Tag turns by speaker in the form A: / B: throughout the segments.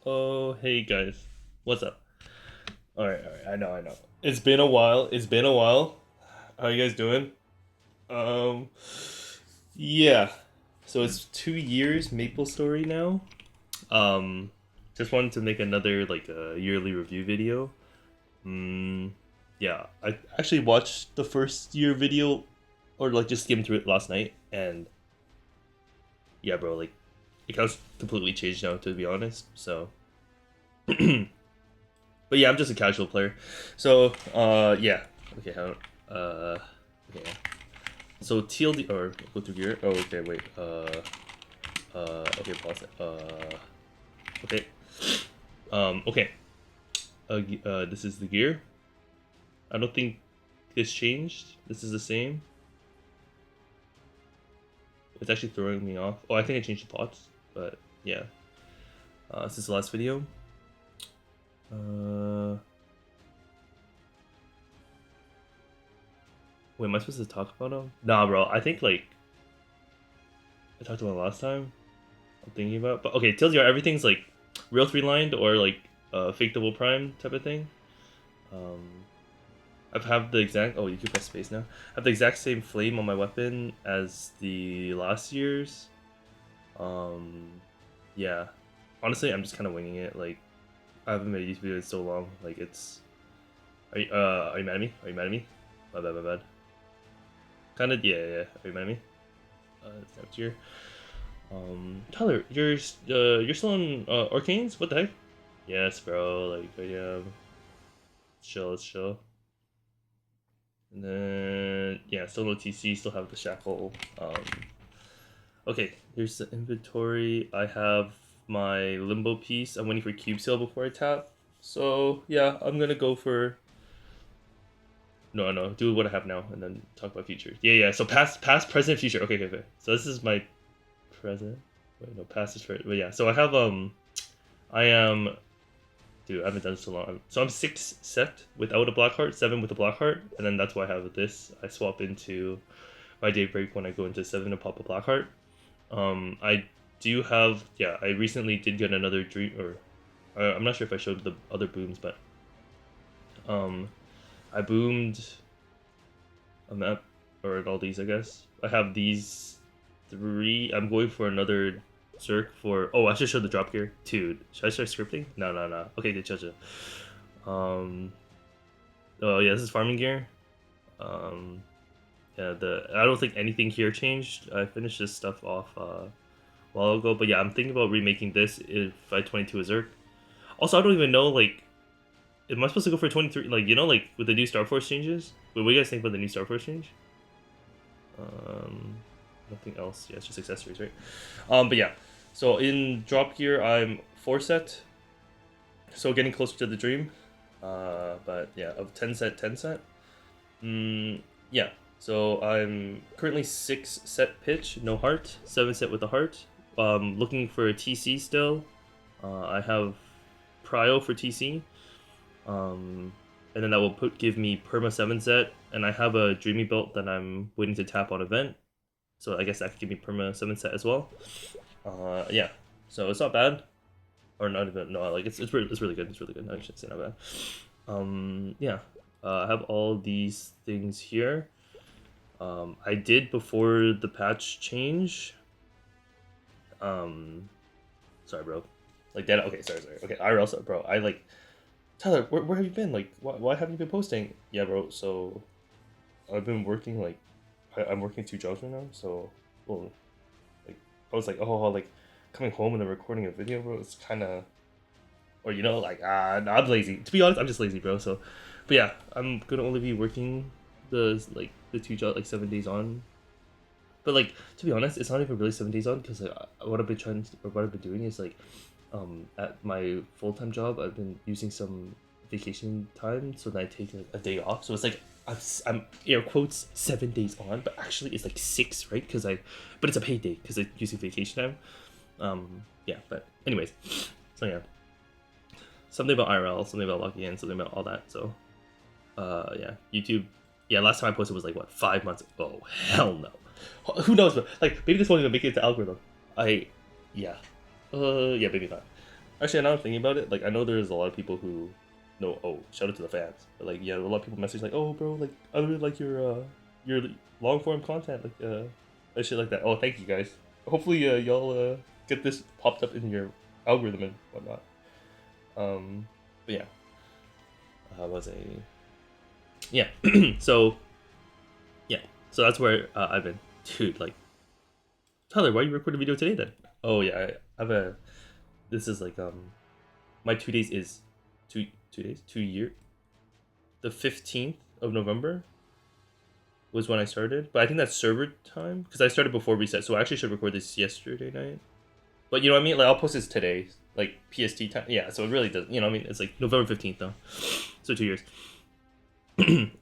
A: Oh, hey guys, what's up? All right. I know. It's been a while. It's been a while. How you guys doing? Um, yeah. So it's 2 years Maple Story now. Um, just wanted to make another like a yearly review video. Mm, yeah. I actually watched the first year video, or like just skimmed through it last night, and yeah, bro, like it has completely changed now to be honest. So. But yeah, I'm just a casual player. So, yeah. Okay, how, okay. So TLD, or go through gear. Oh, okay, wait. Okay, pause it. Okay. Okay. This is the gear. I don't think this changed. This is the same. It's actually throwing me off. Oh, I think I changed the pots, but yeah. This is the last video. Wait, am I supposed to talk about them? Nah, bro. I think like I talked about it last time. I'm thinking about, but okay, tells you everything's like real three lined or like fake double prime type of thing. Um, I've have the exact. Oh, you can press space now. I have the exact same flame on my weapon as the last year's. Um, yeah. Honestly, I'm just kind of winging it. Like I haven't made these videos in so long. Like it's. Are you mad at me? Are you mad at me? My bad. My bad. Kind of. Yeah. Are you mad at me? It's next year. Tyler, you're still on Arcanes? What the heck? Yes, bro. Like I am. Chill, let's chill. And then yeah, still no TC. Still have the shackle. Okay. Here's the inventory. I have my limbo piece. I'm waiting for cube sale before I tap. So yeah, I'm gonna go for. No. Do what I have now, and then talk about future. Yeah. So past, present, future. Okay. So this is my present. Wait, no, past is first. But yeah, so I have I am. Dude, I haven't done it so long. So I'm 6 set without a black heart, 7 with a black heart, and then that's why I have this. I swap into my day break when I go into 7 to pop a black heart. I do have, yeah, I recently did get another dream, or I'm not sure if I showed the other booms, but um, I boomed a map, or all these, I guess. I have these 3. I'm going for another Circ for. Oh, I should show the drop gear. Dude, should I start scripting? No. Okay, good, chill. Oh yeah, this is farming gear. Um, yeah, I don't think anything here changed. I finished this stuff off a while ago, but yeah, I'm thinking about remaking this if I 22 a Zerk. Also, I don't even know like, am I supposed to go for 23? Like like with the new Star Force changes. Wait, what do you guys think about the new Star Force change? Um, Nothing else. Yeah, it's just accessories, right? But yeah. So in drop gear, I'm 4 set. So getting closer to the dream. But yeah, of 10 set, 10 set. Yeah. So I'm currently 6 set pitch, no heart, 7 set with a heart. Looking for a TC still. I have Prio for TC. And then that will give me perma 7 set, and I have a dreamy belt that I'm waiting to tap on event. So I guess that could give me perma 7 set as well. Yeah. So it's not bad. Or not even, no, like it's really good. It's really good. I should say not bad. Yeah. I have all these things here. I did before the patch change. Sorry, bro. Like that. Okay, sorry. Okay, IRL, bro. I like Tyler. Where have you been? Like, why haven't you been posting? Yeah, bro. So I've been working like I'm working 2 jobs right now. So, well, like I was like, oh, like coming home and then recording a video, bro. It's kind of, or like no, I'm lazy. To be honest, I'm just lazy, bro. So, but yeah, I'm gonna only be working the 2 jobs like 7 days on. But like to be honest, it's not even really 7 days on because like, what I've been what I've been doing is like, at my full time job, I've been using some vacation time so that I take like a day off. So it's like I'm air quotes 7 days on, but actually it's like 6, right? But it's a paid day because I'm using vacation time. Yeah, but anyways, so yeah, something about IRL, something about logging in, something about all that. So, yeah, YouTube. Yeah, last time I posted was like what 5 months. Oh hell no. Who knows? But like maybe this won't even make it to algorithm. Yeah, yeah, maybe not. Actually, now I'm thinking about it, like I know there's a lot of people who know. Oh, shout out to the fans. But like, yeah, a lot of people message like, oh, bro, like I really like your long form content, like and shit like that. Oh, thank you guys. Hopefully, y'all get this popped up in your algorithm and whatnot. But yeah, was a yeah. So yeah, so that's where I've been, dude. Like, Tyler, why you record a video today then? Oh yeah, I have a. This is like my 2 days is 2 days 2 year. The 15th of November was when I started, but I think that's server time because I started before reset, so I actually should record this yesterday night. But you know what I mean? Like I'll post this today, like PST time. Yeah, so it really does. You know what I mean? It's like November 15th though, so 2 years.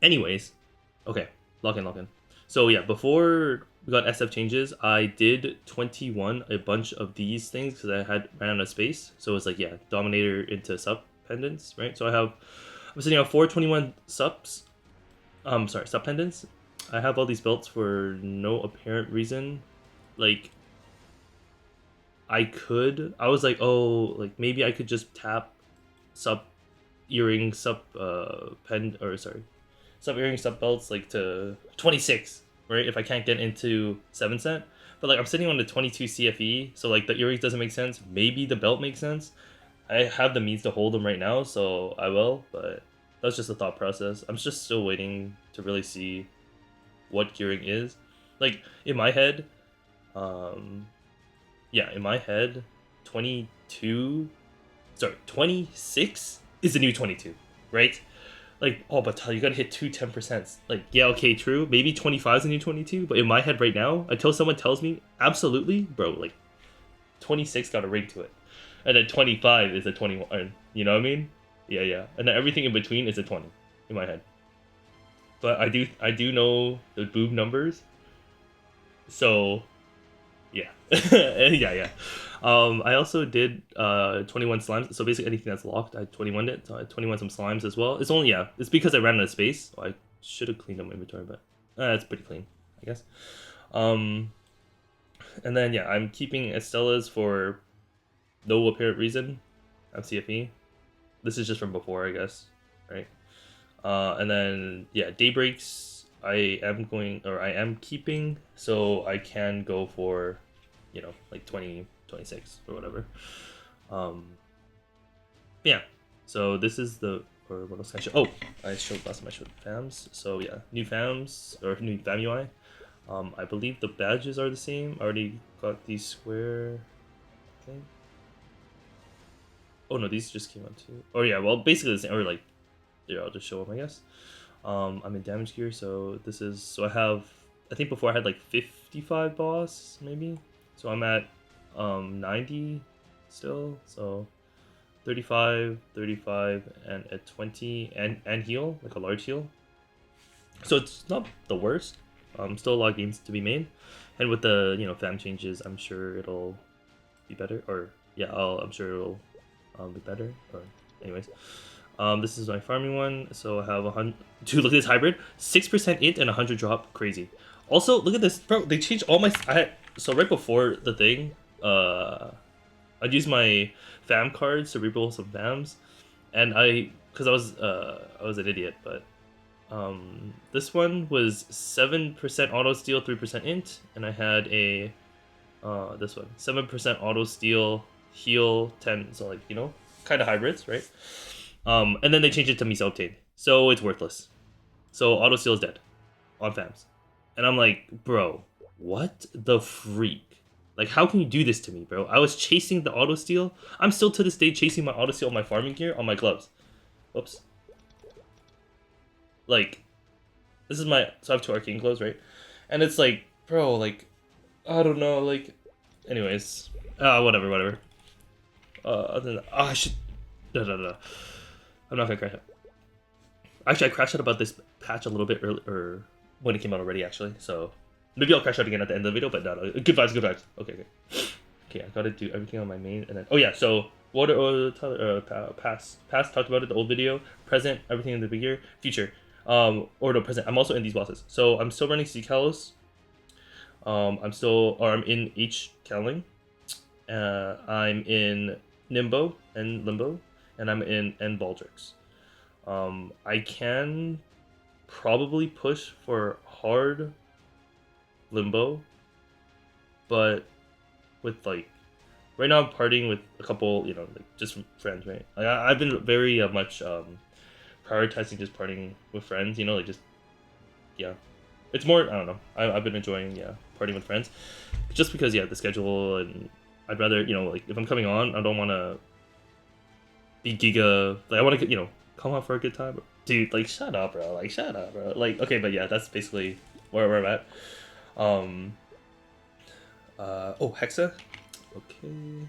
A: Anyways, okay, lock in. So yeah, before we got SF changes, I did 21 a bunch of these things because I had ran out of space. So it's like, yeah, Dominator into sub pendants, right? So I'm sitting on 421 subs. Sorry, sub pendants. I have all these belts for no apparent reason. Like, I was like, oh, like maybe I could just tap sub earring, sub sub earring, sub belts like to 26, right? If I can't get into 7 cent. But like I'm sitting on the 22 CFE, so like the earrings doesn't make sense. Maybe the belt makes sense. I have the means to hold them right now, so I will, but that's just a thought process. I'm just still waiting to really see what gearing is. Like in my head, yeah, in my head, 26 is the new 22, right? Like, oh, but you gotta hit two 10%. Like, yeah, okay, true. Maybe 25 is the new 22, but in my head right now, until someone tells me, absolutely, bro, like, 26 got a ring to it. And then 25 is a 21. You know what I mean? Yeah. And then everything in between is a 20 in my head. But I do know the boob numbers. So yeah. yeah. I also did 21 slimes. So basically anything that's locked, I 21 it. So I 21 some slimes as well. It's only, yeah, it's because I ran out of space. So I should have cleaned up my inventory, but it's pretty clean, I guess. And then yeah, I'm keeping Estella's for no apparent reason. I'm CFE. This is just from before, I guess, right? And then yeah, Daybreaks I am keeping, so I can go for, you know, like 20, 26 or whatever. Yeah. So this is the, or what else can I show? Oh, I showed last time I showed fams. So yeah, new fams or new fam UI. I believe the badges are the same. I already got these square. Okay. Oh no, these just came out too. Oh yeah, well basically the same. Or like, yeah, I'll just show them, I guess. I'm in damage gear, so this is, so I think before I had like 55 boss maybe. So I'm at 90 still. So 35, and at 20 and heal, like a large heal. So it's not the worst. Still a lot of games to be made, and with the, you know, fam changes, I'm sure it'll be better. Or yeah, I'm sure it'll be better. Or anyways, this is my farming one. So I have 100. Dude, look at this hybrid. 6% int and 100 drop. Crazy. Also, look at this, bro. They changed all my. So right before the thing, I'd use my fam cards to reroll some fams, and because I was an idiot, but this one was 7% auto steal, 3% int, and I had a this one 7% auto steal, heal 10, so like, you know, kind of hybrids, right? And then they changed it to Misa Obtain, so it's worthless. So auto steal is dead on fams, and I'm like, bro, what the freak? Like, how can you do this to me, bro? I was chasing the auto steal. I'm still to this day chasing my auto steal on my farming gear on my gloves. Whoops. Like, this is my, so I have 2 arcane gloves, right? And it's like, bro, like, I don't know, like, anyways, whatever. Other than that, I should, no. I'm not gonna crash out. Actually, I crashed out about this patch a little bit early, or when it came out already, actually. So maybe I'll crash out again at the end of the video, but no. Good vibes. Okay. Okay, I gotta do everything on my main, and then, oh yeah, so water, past talked about it, the old video, present, everything in the year, future, or no, present. I'm also in these bosses, so I'm still running C Kalos. I'm in H Kaling. I'm in Nimbo and Limbo, and I'm in and Baldrix. I can probably push for hard Limbo, but with like right now I'm partying with a couple, you know, like just friends, right? Like I've been very much prioritizing just partying with friends, you know, like just yeah. It's more I don't know. I've been enjoying partying with friends, just because the schedule and I'd rather like if I'm coming on I don't want to be giga like I want to come out for a good time, dude. Like shut up, bro. Like shut up, bro. Like okay, but yeah, that's basically where I'm at. Um. Oh, Hexa. Okay.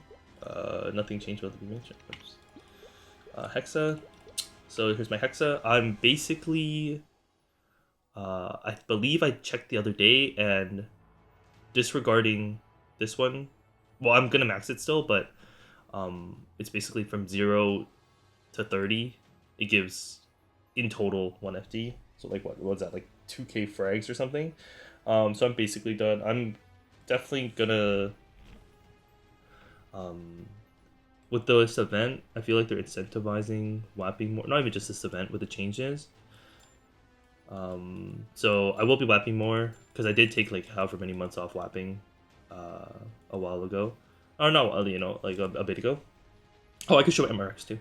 A: Nothing changed with the image. Hexa. So here's my Hexa. I'm basically. I believe I checked the other day and disregarding this one. Well, I'm gonna max it still, but it's basically from 0 to 30. It gives in total 1 FD. So like what was that, like 2k frags or something? So I'm basically done. I'm definitely gonna with this event, I feel like they're incentivizing whapping more. Not even just this event with the changes. So I will be whapping more because I did take like however many months off whapping a while ago. Or no, like a bit ago. Oh, I could show MRX too.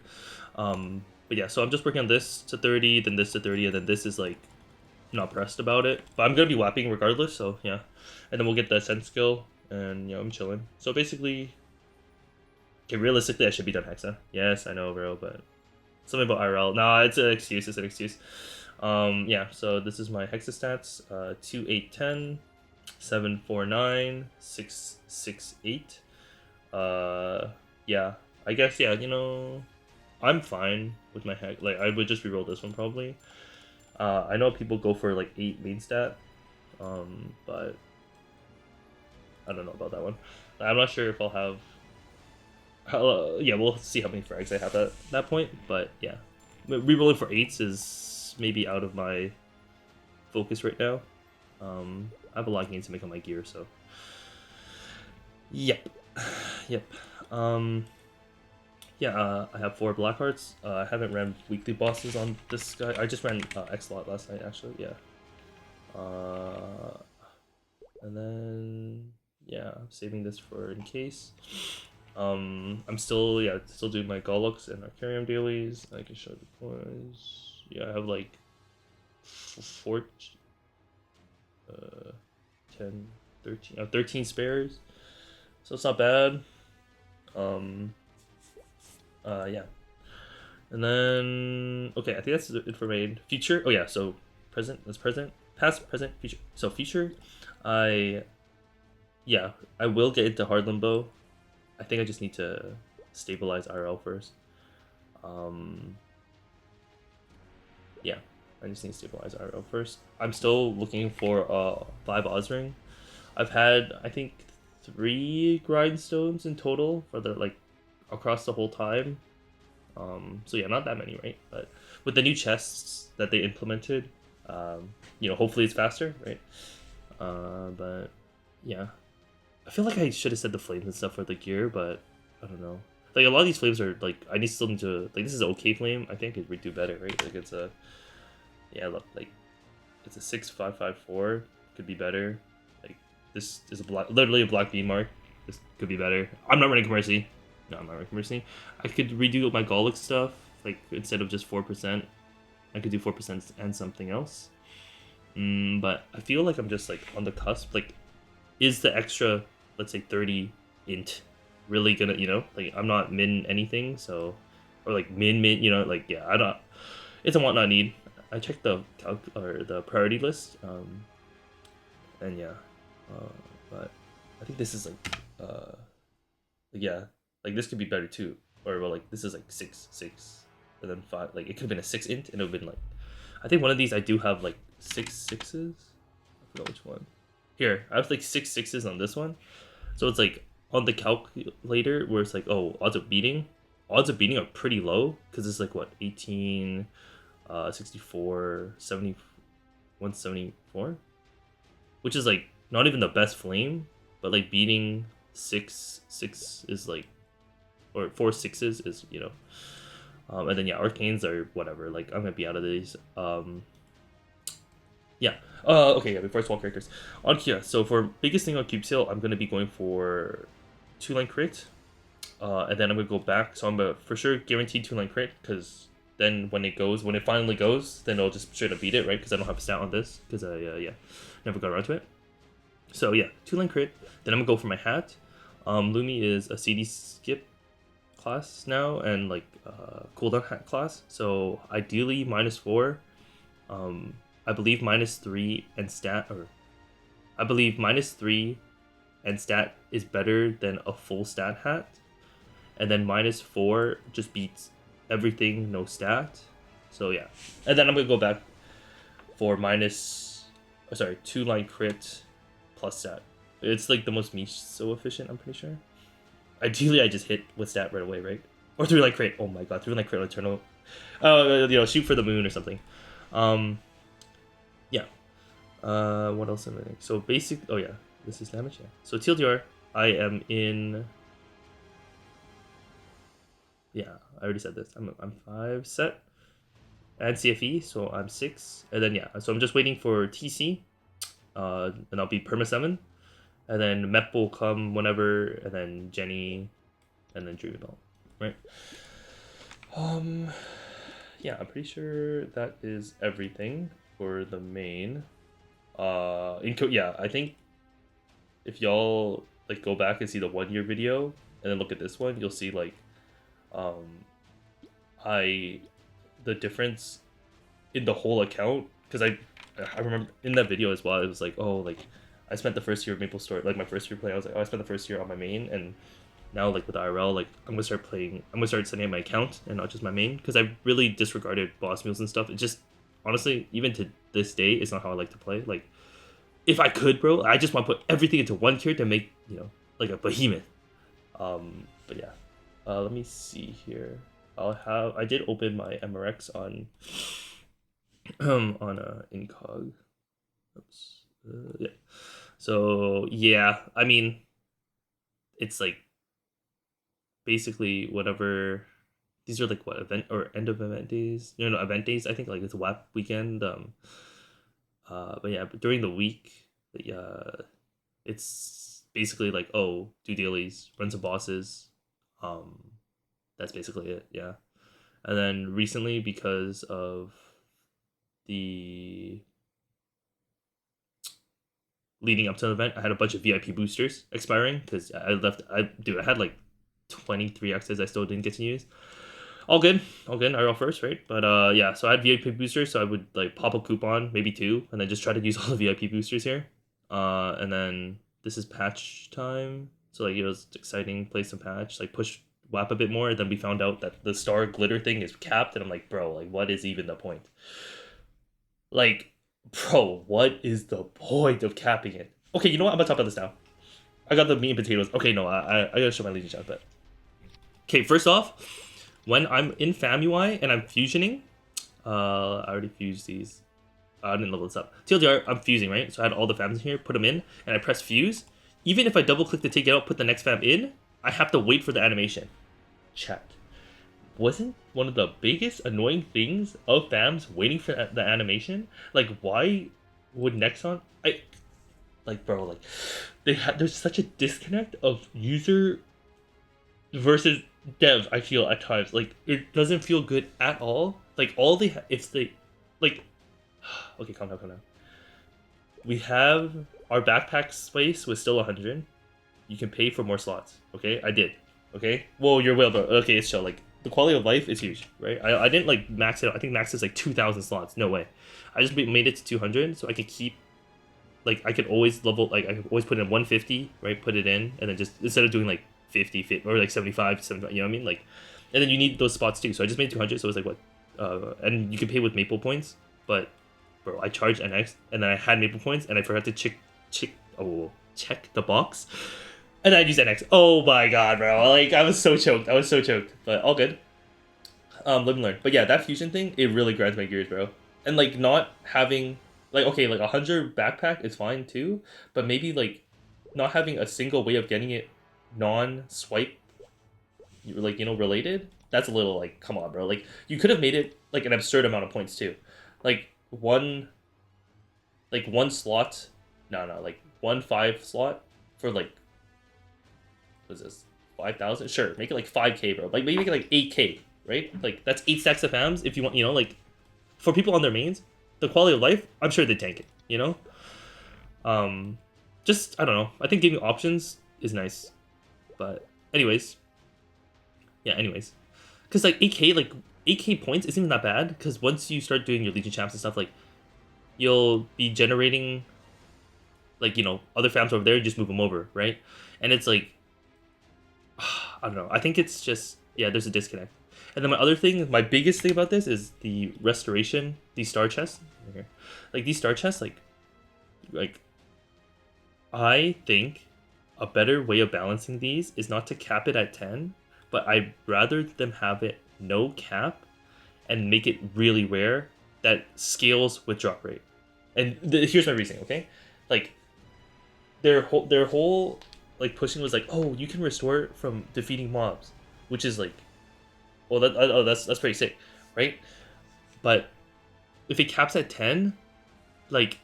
A: But yeah, so I'm just working on this to 30, then this to 30, and then this is like not pressed about it. But I'm gonna be whapping regardless, so yeah. And then we'll get the Ascent skill, and I'm chilling. So basically, okay, realistically, I should be done Hexa. Yes, I know, bro, but something about IRL. Nah, it's an excuse. It's an excuse. Yeah. So this is my Hexa stats. 2 8 10, 7 4 9, 6 6 8. Yeah. I guess yeah. I'm fine with my hex. Like I would just reroll this one probably. I know people go for like 8 main stat. But I don't know about that one. I'm not sure if I'll have. Yeah, we'll see how many frags I have at that point. But yeah, rerolling for 8s is maybe out of my focus right now. I have a lot of gains to make on my gear, so. Yep. Yep. Yeah, I have 4 black hearts. I haven't ran weekly bosses on this guy. I just ran X-Lot last night, actually, yeah. And then, yeah, I'm saving this for in case. I'm still doing my Gollux and Arcarium dailies. I can show the points. Yeah, I have like 4, 10, 13, 13 spares. So it's not bad. Yeah. And then, okay, I think that's it for main. Future, oh yeah, so present, that's present. Past, present, future. So future, I will get into hard limbo. I think I just need to stabilize IRL first. Yeah, I just need to stabilize IRL first. I'm still looking for 5 Ozring. I've had, I think, 3 grindstones in total for the like across the whole time. So yeah, not that many, right? But with the new chests that they implemented, hopefully it's faster, right? But yeah, I feel like I should have said the flames and stuff for the gear, but I don't know. Like a lot of these flames are like I still need to like this is an okay flame. I think it would do better, right? Like it's a look, like it's a 6554. Could be better. Like this is literally a black beam mark. This could be better. I'm not running Mercy. No, I'm not running Mercy. I could redo my Gollux stuff. Like instead of just 4%, I could do 4% and something else. But I feel like I'm just like on the cusp. Like, is the extra, let's say 30 int, really gonna like I'm not min anything, so or like min, like yeah, I don't. It's a want not need. I checked the or the priority list, and yeah, but I think this is yeah, like this could be better too, or well, like this is like 6 and then 5. Like it could have been a 6 int, and it would have been like, I think one of these I do have like 6 6s. I forgot which one. Here, I have like 6 6s on this one, so it's like on the calculator where it's like, oh, odds of beating are pretty low because it's like what 18, 64, 70, 174, which is like not even the best flame, but like beating 6 6 is like or 4 6s is, you know. And then yeah, arcanes are whatever. Like I'm gonna be out of these. Yeah. Okay. Yeah. Before I swap characters, on Kia. So for biggest thing on cube sale, I'm gonna be going for 2-line crit. And then I'm gonna go back. So I'm gonna for sure guaranteed 2-line crit because then when it finally goes, then I'll just straight up beat it, right? Because I don't have a stat on this because I yeah never got around to it. So yeah, 2-line crit. Then I'm gonna go for my hat. Lumi is a CD skip class now and like cooldown hat class. So ideally -4. I believe -3 and stat, or I believe -3 and stat is better than a full stat hat, and then -4 just beats everything no stat. So yeah, and then I'm gonna go back for 2-line crit plus stat. It's like the most niche, so efficient. I'm pretty sure. Ideally, I just hit with stat right away, right? Or 3-line crit. Oh my god, 3-line crit on eternal. Shoot for the moon or something. Yeah. What else am I doing? So basic. Oh yeah, this is damage. Yeah. So TLDR, I am in. Yeah, I already said this. I'm 5 set, and CFE, so I'm 6, and then yeah. So I'm just waiting for TC, and I'll be perma 7, and then Mep will come whenever, and then Jenny, and then Dream Bell, right? Yeah, I'm pretty sure that is everything for the main. Yeah, I think if y'all like go back and see the 1-year video and then look at this one, you'll see like the difference in the whole account, because I remember in that video as well, it was like, oh, like I spent the first year of maplestory, like my first year playing, I was like, oh, I spent the first year on my main, and now like with IRL, like I'm gonna start setting up my account and not just my main, because I really disregarded boss meals and stuff. It just honestly, even to this day, it's not how I like to play. Like if I could, bro, I just want to put everything into one tier to make, you know, like a behemoth. But yeah, let me see here. I did open my MRX on incog. Oops. Yeah. So yeah, I mean, it's like basically whatever. These are like what event or end of event days? No, event days. I think like it's WAP weekend. But yeah, but during the week, yeah, it's basically like, oh, do dailies, run some bosses. That's basically it. Yeah, and then recently, because of the leading up to the event, I had a bunch of VIP boosters expiring because I had like 23 X's I still didn't get to use. All good. I roll first, right? But yeah, so I had VIP boosters, so I would like pop a coupon, maybe 2, and then just try to use all the VIP boosters here. And then this is patch time, so like it was exciting, play some patch, like push WAP a bit more. Then we found out that the star glitter thing is capped, and I'm like, bro, like what is even the point? Like, bro, what is the point of capping it? Okay, you know what? I'm gonna talk about this now. I got the meat and potatoes. Okay, no, I gotta show my Legion chat, but okay, first off, when I'm in FAMUI and I'm fusioning, I already fused these. I didn't level this up. TLDR, I'm fusing, right? So I had all the FAMs in here, put them in, and I press fuse. Even if I double click to take it out, put the next FAM in, I have to wait for the animation. Chat. Wasn't one of the biggest annoying things of FAMs waiting for the animation? Like, why would Nexon... bro, like, there's such a disconnect of user versus dev, I feel at times. Like it doesn't feel good at all. Like if they like okay, calm down. We have our backpack space was still 100. You can pay for more slots. Okay, I did. Okay, well you're well, but okay, it's chill. Like the quality of life is huge, right? I didn't like max it. I think max is like 2,000 slots. No way. I just made it to 200 so I could keep. Like I could always level. Like I could always put in 150, right? Put it in, and then just instead of doing like 50 or like 75, 75, you know what I mean? Like, and then you need those spots too. So I just made 200, so it was like what? And you can pay with maple points, but bro, I charged NX, and then I had maple points, and I forgot to check the box, and I used NX. Oh my god, bro! Like I was so choked. But all good. Live and learn. But yeah, that fusion thing, it really grinds my gears, bro. And like not having like okay, like 100 backpack is fine too, but maybe like not having a single way of getting it non-swipe like, you know, related, that's a little like, come on, bro. Like, you could have made it like an absurd amount of points too, like one slot, no, like 1 5 slot for like, what's this, 5,000? Sure, make it like 5K, bro. Like maybe make it like 8K, right? Like that's 8 stacks of hams if you want, you know, like for people on their mains, the quality of life, I'm sure they tank it, you know. Just I don't know. I think giving options is nice, but anyways, yeah. Anyways, because like 8K points isn't even that bad. Because once you start doing your Legion champs and stuff, like you'll be generating, like, you know, other fams over there. You just move them over, right? And it's like, I don't know. I think it's just, yeah. There's a disconnect. And then my other thing, my biggest thing about this is the restoration. These star chests, okay. Like these star chests, like I think a better way of balancing these is not to cap it at 10, but I'd rather them have it no cap and make it really rare that scales with drop rate. And here's my reasoning, okay? Like their whole like pushing was like, oh, you can restore it from defeating mobs, which is like, well, that's pretty sick, right? But if it caps at 10, like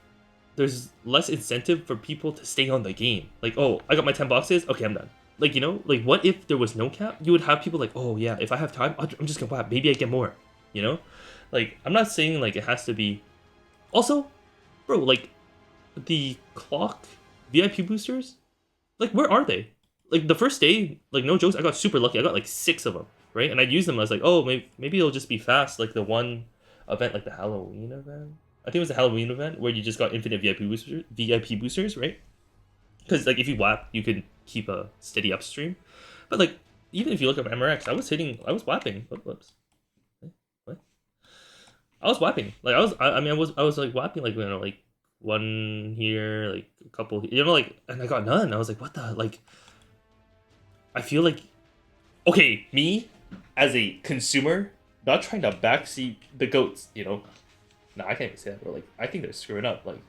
A: there's less incentive for people to stay on the game. Like, oh, I got my 10 boxes, okay, I'm done. Like, you know, like what if there was no cap? You would have people like, oh yeah, if I have time, I'm just gonna buy it. Maybe I get more, you know? Like, I'm not saying like it has to be. Also, bro, like the clock VIP boosters, like where are they? Like the first day, like no jokes, I got super lucky. I got like 6 of them, right? And I'd use them. I was like, oh, maybe it'll just be fast, like the one event, like the Halloween event. I think it was a Halloween event where you just got infinite VIP boosters, right? Because like if you WAP, you could keep a steady upstream. But like even if you look up MRX, I was WAPing. Whoops. What? I was WAPing. Like I was like WAPing, like, you know, like one here, like a couple here, you know, like, and I got none. I was like, what the, like, I feel like, okay, me as a consumer, not trying to backseat the goats, you know. No, I can't even say that, bro. Like, I think they're screwing up. Like,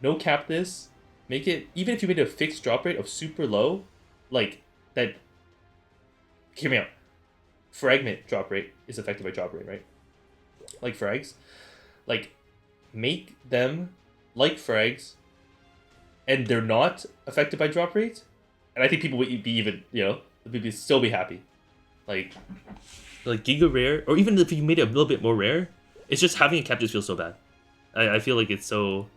A: no cap this. Make it, even if you made a fixed drop rate of super low, like, that, hear me out. Fragment drop rate is affected by drop rate, right? Like frags. Like, make them like frags, and they're not affected by drop rates, and I think people would be even, you know, would still be happy. Like Giga Rare, or even if you made it a little bit more rare, it's just having a cap just feels so bad. I feel like it's so,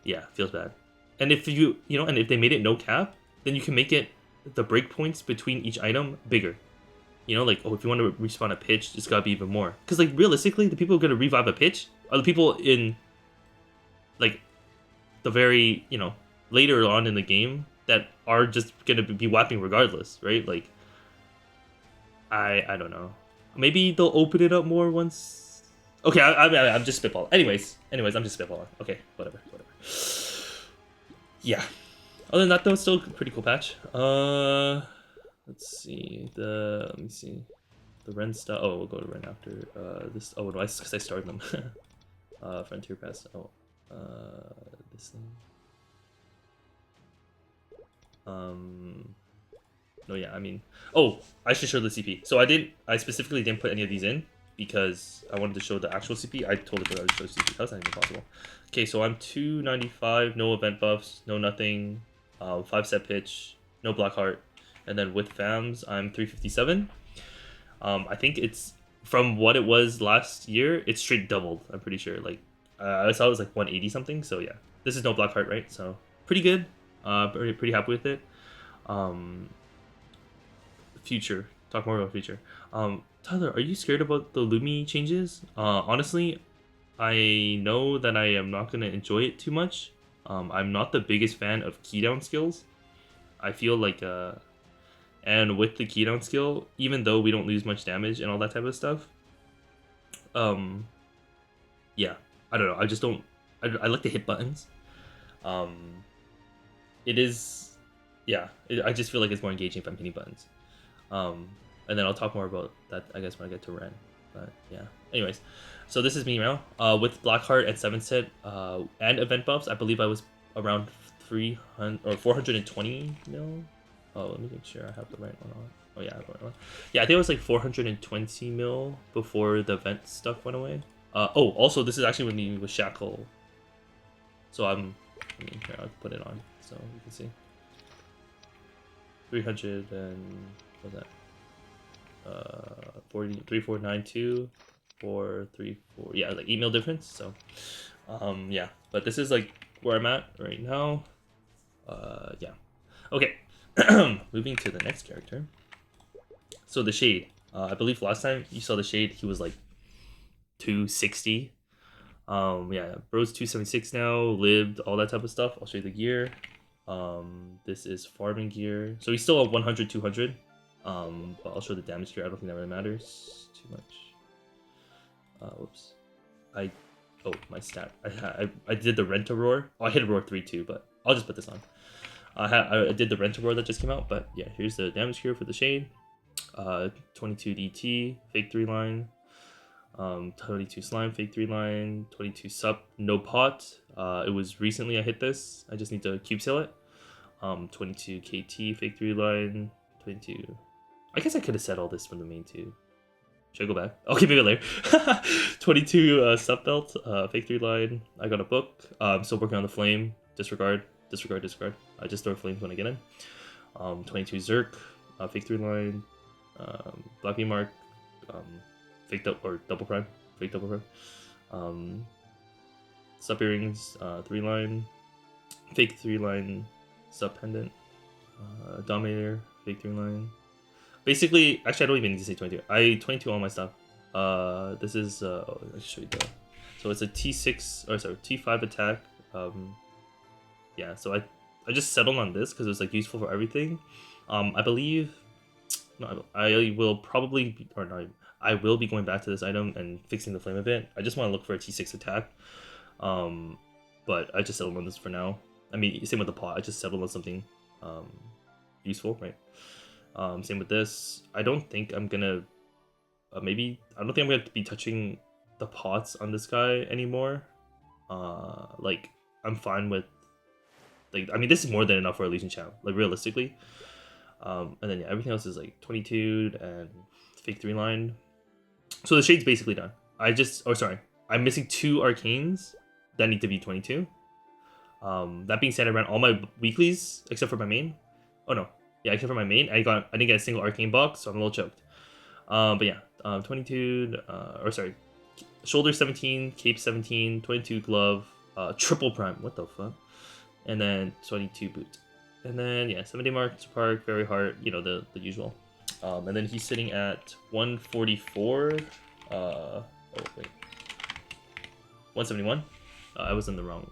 A: yeah, it feels bad. And if you know, and if they made it no cap, then you can make it the breakpoints between each item bigger. You know, like, oh, if you want to respawn a pitch, it's gotta be even more. Because like realistically, the people who are gonna revive a pitch are the people in like the very, you know, later on in the game that are just gonna be whapping regardless, right? Like, I don't know. Maybe they'll open it up more once. Okay, I'm just spitballing. Anyways, I'm just spitballing. Okay, whatever. Yeah. Other than that, though, it's still a pretty cool patch. Let's see. Let me see. The Ren stuff. Oh, we'll go to Ren after. This. Oh no, because I started them. Frontier Pass. Oh. This thing. No, yeah, I mean, oh, I should show the CP. So I specifically didn't put any of these in because I wanted to show the actual CP. I totally forgot to show CP. That's not even possible. Okay, so I'm 295, no event buffs, no nothing, 5 set pitch, no black heart, and then with fams, I'm 357. I think it's from what it was last year, it's straight doubled. I'm pretty sure. Like, I saw it was like 180 something. So yeah, this is no black heart, right? So pretty good. Pretty happy with it. Future. Talk more about future. Tyler, are you scared about the lumi changes? Honestly, I know that I am not gonna enjoy it too much. I'm not the biggest fan of keydown skills. I feel like and with the keydown skill, even though we don't lose much damage and all that type of stuff, yeah, I don't know. I just don't. I like to hit buttons. It is, yeah. I just feel like it's more engaging if I'm hitting buttons. And then I'll talk more about that, I guess, when I get to Ren. But yeah. Anyways, so this is me now. With Blackheart at 7 set and event buffs, I believe I was around 300 or 420 mil. Oh, let me make sure I have the right one on. Oh yeah, I have the right one. Yeah, I think it was like 420 mil before the event stuff went away. Oh, also this is actually when he was shackle. So I mean, here I'll put it on so you can see. 300 and what's that? 3492 434. Yeah, like email difference. So yeah, but this is like where I'm at right now. Yeah. Okay. Moving to the next character. So the Shade. I believe last time you saw the Shade, he was like 260. Yeah, bro's 276 now, lived, all that type of stuff. I'll show you the gear. This is farming gear. So he's still at 100, 200. But I'll show the damage gear. I don't think that really matters too much. Whoops. My stat. I did the rent a roar. Oh, I hit a roar 3 too, but I'll just put this on. I did the rent a roar that just came out, but yeah, here's the damage gear for the Shade. 22 DT, fake 3 line. 22 slime, fake 3 line, 22 sup, no pot. It was recently I hit this. I just need to cube sell it. 22 KT, fake 3 line, 22. I guess I could have said all this from the main too. Should I go back? I'll keep it later. 22 sup belt, fake 3 line. I got a book. I'm still working on the flame. Disregard. I just throw flames when I get in. 22 Zerk, fake 3 line, Black Bee Mark, fake double prime, fake double prime. Sup earrings, 3 line, fake 3 line, sup pendant, dominator, fake 3 line. Basically, actually, I don't even need to say 22. I 22 all my stuff. This is I'll show you the. So it's a T6 or sorry T5 attack. Yeah, so I just settled on this because it was like useful for everything. I believe. No, I will probably be, or not. I will be going back to this item and fixing the flame a bit. I just want to look for a T6 attack. But I just settled on this for now. I mean, same with the pot. I just settled on something useful, right? Same with this. I don't think I'm gonna. I don't think I'm gonna be touching the pots on this guy anymore. Like I'm fine with. Like I mean, this is more than enough for a Legion champ. Like realistically. And then yeah, everything else is like 22 and fake 3 line. So the Shade's basically done. I'm missing 2 arcanes that need to be 22. That being said, I ran all my weeklies except for my main. Oh no, yeah, except for my main. I didn't get a single arcane box, so I'm a little choked. But yeah, 22. Shoulder 17, cape 17, 22 glove, triple prime. What the fuck? And then 22 boot. And then yeah, 7-day mark, park, very hard. You know the usual. And then he's sitting at 144. Oh wait, 171. I was in the wrong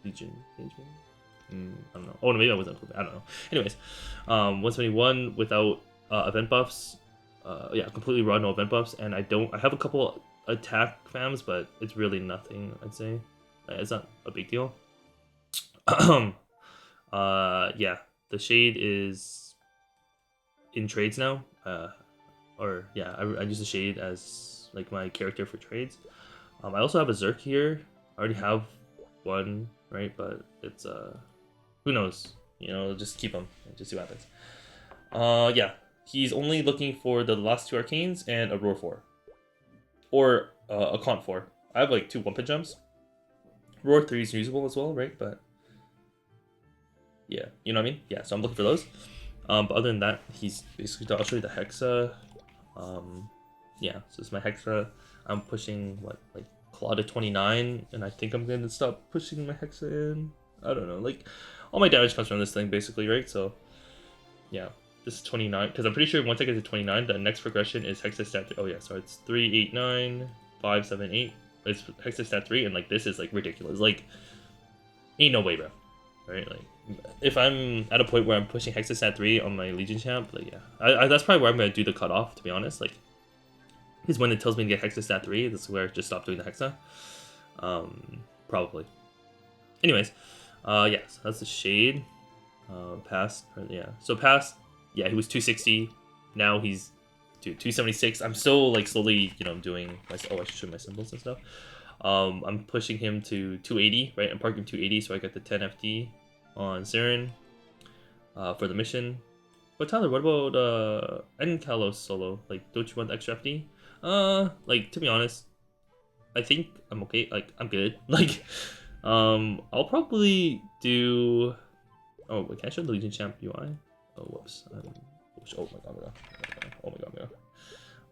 A: Legion. I don't know. Oh no, maybe I wasn't. I don't know. Anyways, 171 without event buffs. Yeah, completely raw, no event buffs, and I have a couple attack fams, but it's really nothing. I'd say it's not a big deal. Yeah, the Shade is in trades now. I use the Shade as like my character for trades. I also have a Zerk here. I already have one, right? But it's who knows? You know, just keep him and just see what happens. Yeah, he's only looking for the last 2 arcanes and a Roar 4, or a Con 4. I have like 2 1-pin jumps. Roar 3 is usable as well, right? But yeah, you know what I mean? Yeah, so I'm looking for those. But other than that, he's basically. I'll show you the Hexa. Yeah, so it's my Hexa. I'm pushing what, like Claw to 29, and I think I'm gonna stop pushing my Hexa in. I don't know, like all my damage comes from this thing basically, right? So yeah, this is 29 because I'm pretty sure once I get to 29, the next progression is Hexa stat 3. Oh yeah, so it's 3, 8, 9, 5, 7, 8. It's Hexa stat 3, and like this is like ridiculous. Like ain't no way, bro. Right? Like if I'm at a point where I'm pushing Hexa stat 3 on my Legion champ, like yeah, that's probably where I'm gonna do the cutoff. To be honest, like. Because when it tells me to get Hexa stat 3, this is where I just stop doing the Hexa. Probably. Anyways, yeah, so that's the Shade. Past, yeah. So past, yeah, he was 260. Now he's 276. I'm still like slowly, you know, doing my. Oh, I should show my symbols and stuff. I'm pushing him to 280, right? I'm parking 280, so I get the 10 FD on Siren for the mission. But Tyler, what about Kalos solo? Like, don't you want extra FD? Like, to be honest, I think I'm okay. Like, I'm good. Like, I'll probably do. Oh, wait, can I show the Legion Champ UI? Oh, whoops. Oh my god, oh my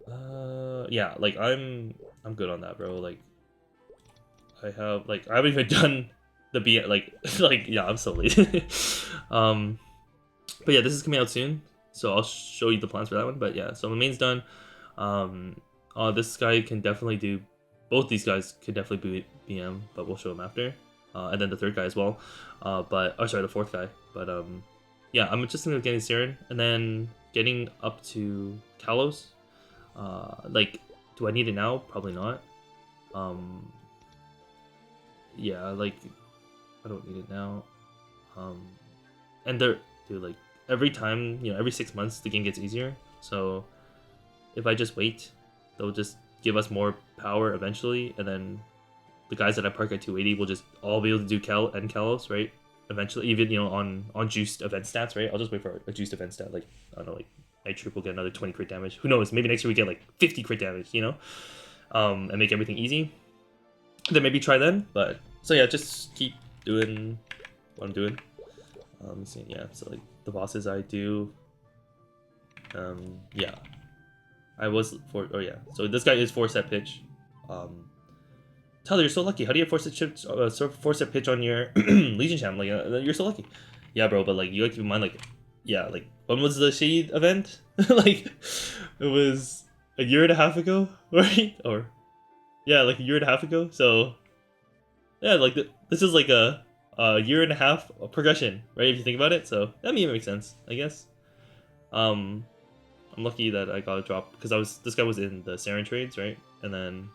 A: god, yeah, like I'm good on that, bro. Like, I haven't even done the B like like yeah, I'm so late. um, but yeah, this is coming out soon, so I'll show you the plans for that one. But yeah, so the main's done. Um, this guy can definitely do. Both these guys could definitely be BM, but we'll show him after. And then the third guy as well. But oh, sorry, the fourth guy. But yeah, I'm just gonna getting Siren and then getting up to Kalos. Like, do I need it now? Probably not. Yeah, like I don't need it now. And they're dude, like every time, every 6 months the game gets easier. So if I just wait, they'll just give us more power eventually, and then the guys that I park at 280 will just all be able to do Kel and Kalos, right? Eventually, even on juiced event stats, right? I'll just wait for a juiced event stat, like I don't know, like Night Troop will get another 20 crit damage. Who knows? Maybe next year we get like 50 crit damage, and make everything easy. Then maybe try then. But so yeah, just keep doing what I'm doing. Yeah, so like the bosses I do. Yeah, I was for. Oh yeah, so this guy is 4-set pitch. Tyler, you're so lucky. How do you have 4-set pitch on your Legion champ? Like, you're so lucky. Yeah, bro. But like, you gotta keep in mind, like, yeah, like, when was the Shade event? Like, it was a year and a half ago, right? Or yeah, like a year and a half ago. So yeah, like this is like a year and a half progression, right? If you think about it. So that makes sense, I guess. I'm lucky that I got a drop because this guy was in the Saren trades, right? And then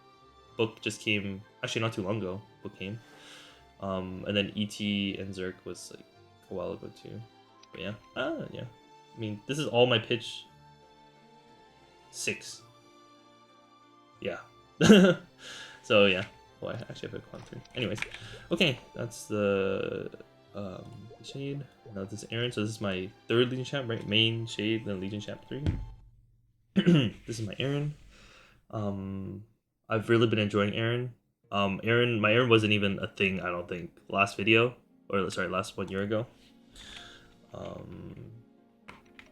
A: book just came actually not too long ago. Book came, and then ET and Zerk was like a while ago too. But yeah, yeah. I mean, this is all my pitch 6. Yeah. So yeah. Well, I actually have a Quan 3. Anyways, okay, that's the Shade. Now this is Aaron. So this is my 3rd Legion champ, right? Main Shade, then Legion champ 3. This is my Aaron. I've really been enjoying Aaron. My Aaron wasn't even a thing, I don't think, last video, or sorry, last 1 year ago.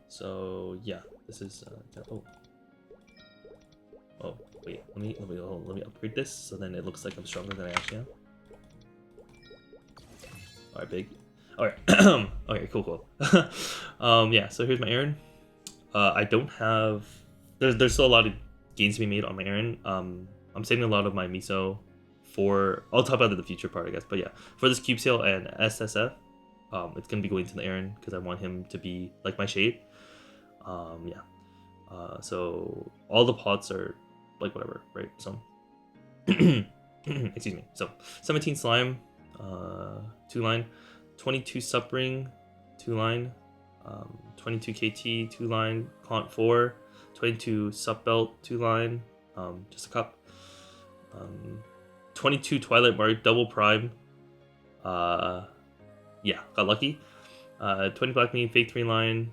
A: So yeah, this is oh wait, let me upgrade this so then it looks like I'm stronger than I actually am. All right, big. All right, okay, cool. Yeah, so here's my Aaron. I don't have. There's still a lot of gains to be made on my Aaron. I'm saving a lot of my miso for. I'll talk about the future part, I guess. But yeah, for this cube sale and SSF, it's gonna be going to the Aaron because I want him to be like my Shade. Yeah. So all the pots are like whatever, right? So, excuse me. So 17 slime, 2 line, 22 subring, 2 line, 22 KT, 2 line, Cont 4, 22 sub belt, 2 line, just a cup, 22 Twilight Mark, double prime. Yeah, got lucky. 20 black meat, fake 3 line,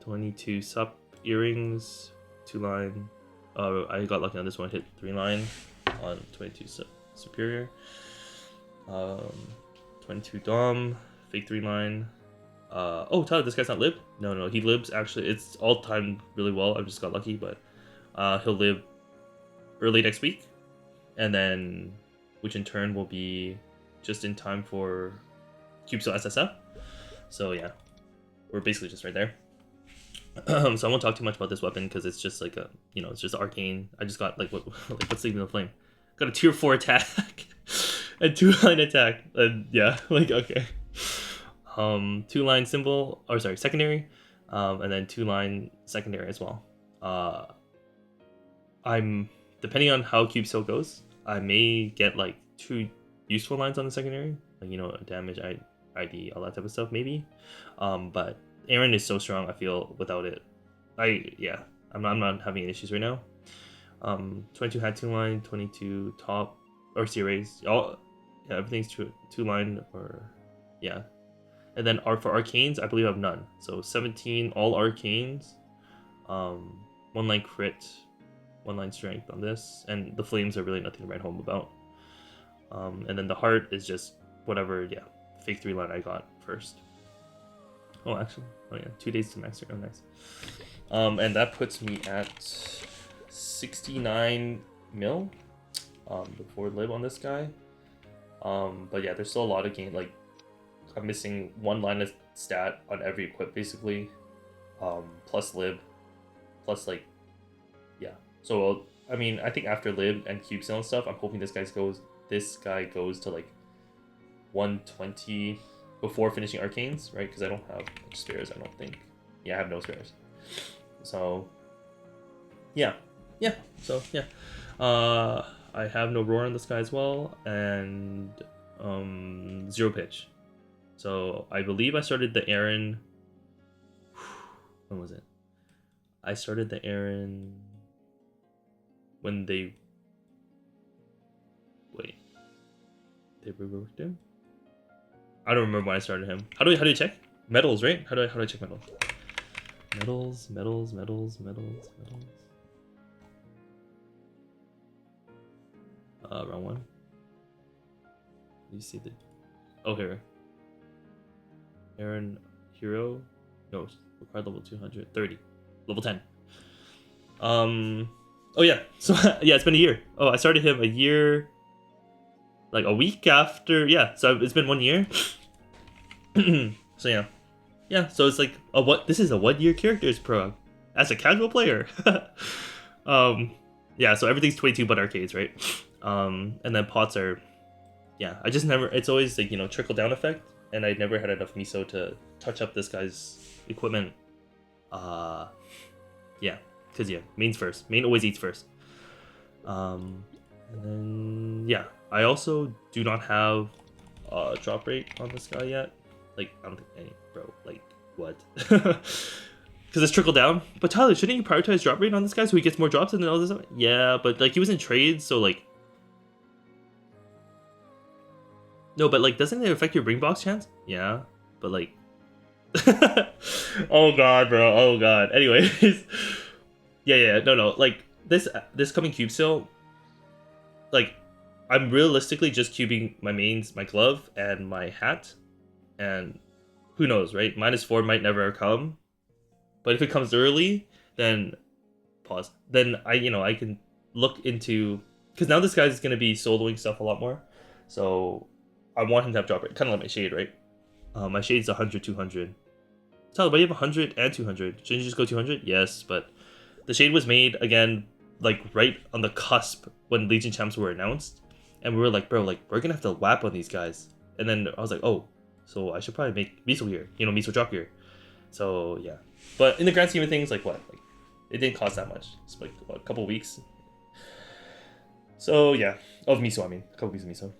A: 22 sup earrings, 2 line. I got lucky on this one, hit 3 line on 22 superior. 22 dom, fake 3 line. Oh, Tyler, this guy's not lib? No, he libs actually. It's all timed really well. I just got lucky, but he'll live early next week, and then which in turn will be just in time for CubeSo SSF. So yeah, we're basically just right there. So I won't talk too much about this weapon because it's just like it's just arcane. I just got like what's Leaving the Flame? Got a tier 4 attack and 2 line attack, and yeah, like okay. 2 line symbol, or sorry, secondary, and then 2 line secondary as well. I'm depending on how CubeSo goes, I may get like 2 useful lines on the secondary, like damage, ID, all that type of stuff maybe. But Aaron is so strong. I feel without it, I'm not having any issues right now. 22 hat 2 line, 22 top or C raise. Everything's 2 line or yeah. And then for arcanes, I believe I have none. So 17 all arcanes, 1 line crit, 1 line strength on this, and the flames are really nothing to write home about. And then the heart is just whatever, yeah, fake 3 line I got first. Oh, actually, oh yeah, 2 days to max. Oh, nice. And that puts me at 69 mil before lib on this guy. But yeah, there's still a lot of gain. Like, I'm missing 1 line of stat on every equip basically, plus lib, plus like, yeah. So I mean, I think after lib and cube sale and stuff, I'm hoping this guy goes to like 120 before finishing arcanes, right? Because I don't have much spares, I don't think. Yeah, I have no spares. So yeah. So yeah, I have no roar on this guy as well, and 0 pitch. So I believe I started the Aran. When was it? I started the Aran when they reworked him. I don't remember when I started him. How do you check medals? Right? How do I check medals? Medals. Round 1. You see the here. Aran hero. No, required level 230. Level 10. Oh yeah. So yeah, it's been a year. Oh, I started him a year, like a week after. Yeah, so it's been 1 year. So yeah. So it's like this is a 1 year characters prog as a casual player. Yeah. So everything's 22 but arcades, right? And then pots are, yeah. I just never. It's always like, trickle down effect, and I never had enough miso to touch up this guy's equipment. Yeah. Because yeah, main's first. Main always eats first. And then yeah, I also do not have drop rate on this guy yet. Like, I don't think any, bro. Like, what? Because it's trickle down. But Tyler, shouldn't you prioritize drop rate on this guy so he gets more drops and then all this stuff? Yeah, but like he was in trades, so like. No, but like, doesn't it affect your ring box chance? Yeah, but like. Oh god, bro. Oh god. Anyways. Yeah, no. Like this coming cube sale, like I'm realistically just cubing my mains, my glove, and my hat, and who knows, right? -4 might never come, but if it comes early, then pause. Then I can look into, because now this guy's gonna be soloing stuff a lot more, so I want him to have drop rate, kind of like my shade, right? My shade's 100, 200. Tyler, but you have 100 and 200. Shouldn't you just go 200? Yes, but the shade was made again, like right on the cusp when Legion champs were announced, and we were like, bro, like we're gonna have to whap on these guys. And then I was like, oh, so I should probably make miso here, miso drop here. So yeah, but in the grand scheme of things, like what, like it didn't cost that much. It's like what, a couple weeks. So yeah, of miso, I mean, a couple weeks of miso.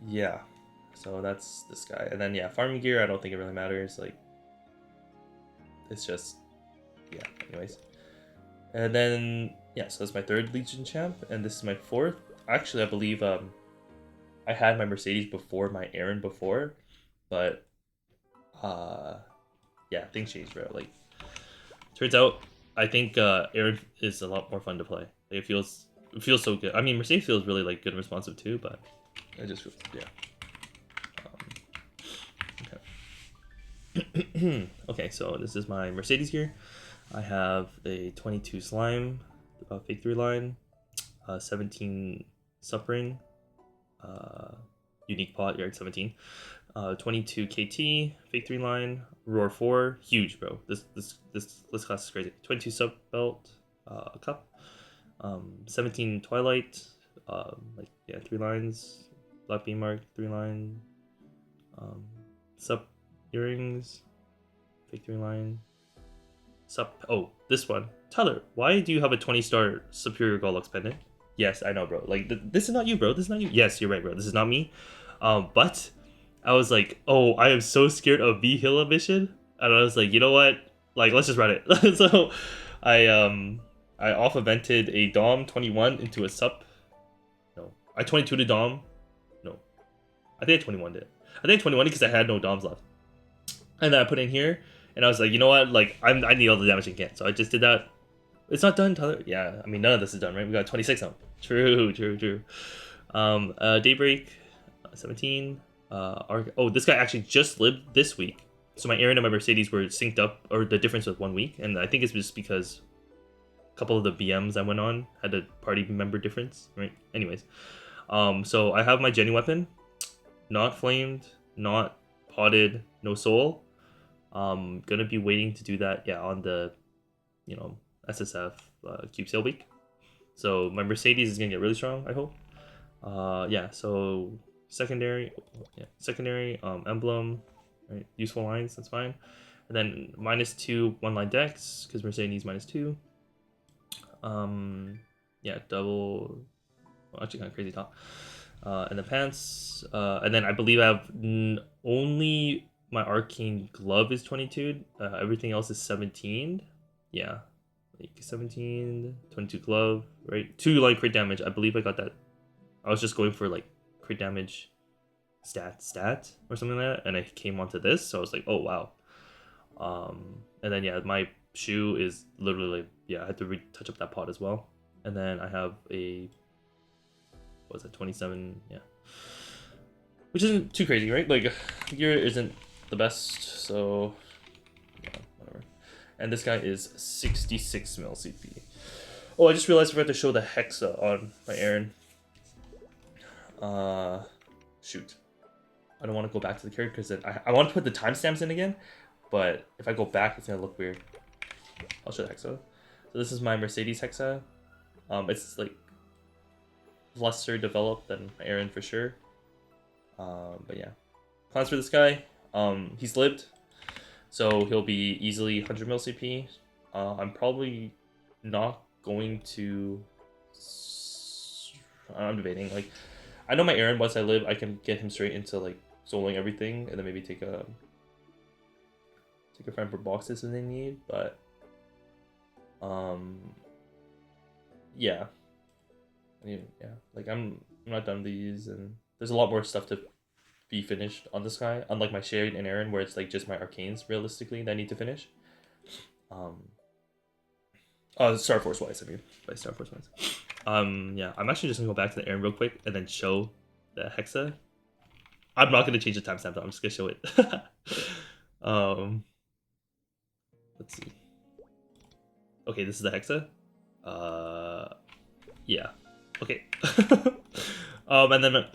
A: Yeah, so that's this guy, and then yeah, farming gear. I don't think it really matters. Like. It's just, yeah, anyways. And then, yeah, so that's my 3rd Legion champ, and this is my 4th. Actually, I believe I had my Mercedes before my Aran before, but, yeah, things changed, bro. Like, turns out, I think Aran is a lot more fun to play. Like, it feels so good. I mean, Mercedes feels really, like, good and responsive too, but it just feels, yeah. Okay, so this is my Mercedes gear. I have a 22 slime, fake 3 line, 17 suffering, unique pot, Eric 17, 22 KT, fake 3 line, roar 4, huge, bro. This class is crazy. 22 sub belt, cup, 17 twilight, like yeah, 3 lines, black beam mark 3 line, sub earrings, fake 3 line, oh, this one. Tyler, why do you have a 20-star superior Gollux pendant? Yes, I know, bro. Like, this is not you, bro. This is not you. Yes, you're right, bro. This is not me. But I was like, oh, I am so scared of V-Hill mission. And I was like, you know what? Like, let's just run it. So I off-evented a Dom 21 into a sup. No, I 22 to Dom. No. I think I 21 it. I think I 21 because I had no DOMs left. And then I put in here, and I was like, you know what? Like, I need all the damage I can. So I just did that. It's not done, Tyler. Yeah, I mean, none of this is done, right? We got 26 now. True. Daybreak, 17. Oh, this guy actually just lived this week. So my Aaron and my Mercedes were synced up, or the difference was 1 week. And I think it's just because a couple of the BMs I went on had a party member difference, right? Anyways. So I have my Jenny weapon. Not flamed, not potted, no soul. Gonna be waiting to do that, yeah, on the, SSF cube sale week. So my Mercedes is gonna get really strong, I hope. Yeah, so secondary, emblem, right? Useful lines, that's fine. And then -2 one line dex because Mercedes -2. Yeah, double. Well, actually, kind of crazy top. And the pants, and then I believe I have only my arcane glove is 22. Everything else is 17. Yeah, like 17, 22 glove, right? 2 like crit damage. I believe I got that. I was just going for like crit damage stat or something like that, and I came onto this, so I was like, oh wow. And then yeah, my shoe is literally I had to retouch up that pot as well, and then I have a. What was it, 27? Yeah, which isn't too crazy, right? Like gear isn't the best, so yeah, whatever. And this guy is 66 mil CP. Oh, I just realized I forgot to show the hexa on my Aaron. Shoot, I don't want to go back to the character because I want to put the timestamps in again, but if I go back, it's gonna look weird. I'll show the hexa. So this is my Mercedes hexa. It's like lesser developed than Aaron for sure. But yeah, plans for this guy. He's lived, so he'll be easily 100 mil CP. I'm probably not going to. I'm debating. Like, I know my Aaron. Once I live, I can get him straight into like soloing everything, and then maybe take a friend for boxes when they need. But yeah. Like I'm not done these, and there's a lot more stuff to be finished on this guy. Unlike my Shade and Aaron, where it's like just my arcanes realistically that I need to finish. Star Force wise, I mean, by Star Force wise. Yeah, I'm actually just gonna go back to the Aaron real quick and then show the hexa. I'm not gonna change the timestamp though. I'm just gonna show it. Let's see. Okay, this is the hexa. Yeah. Okay. And then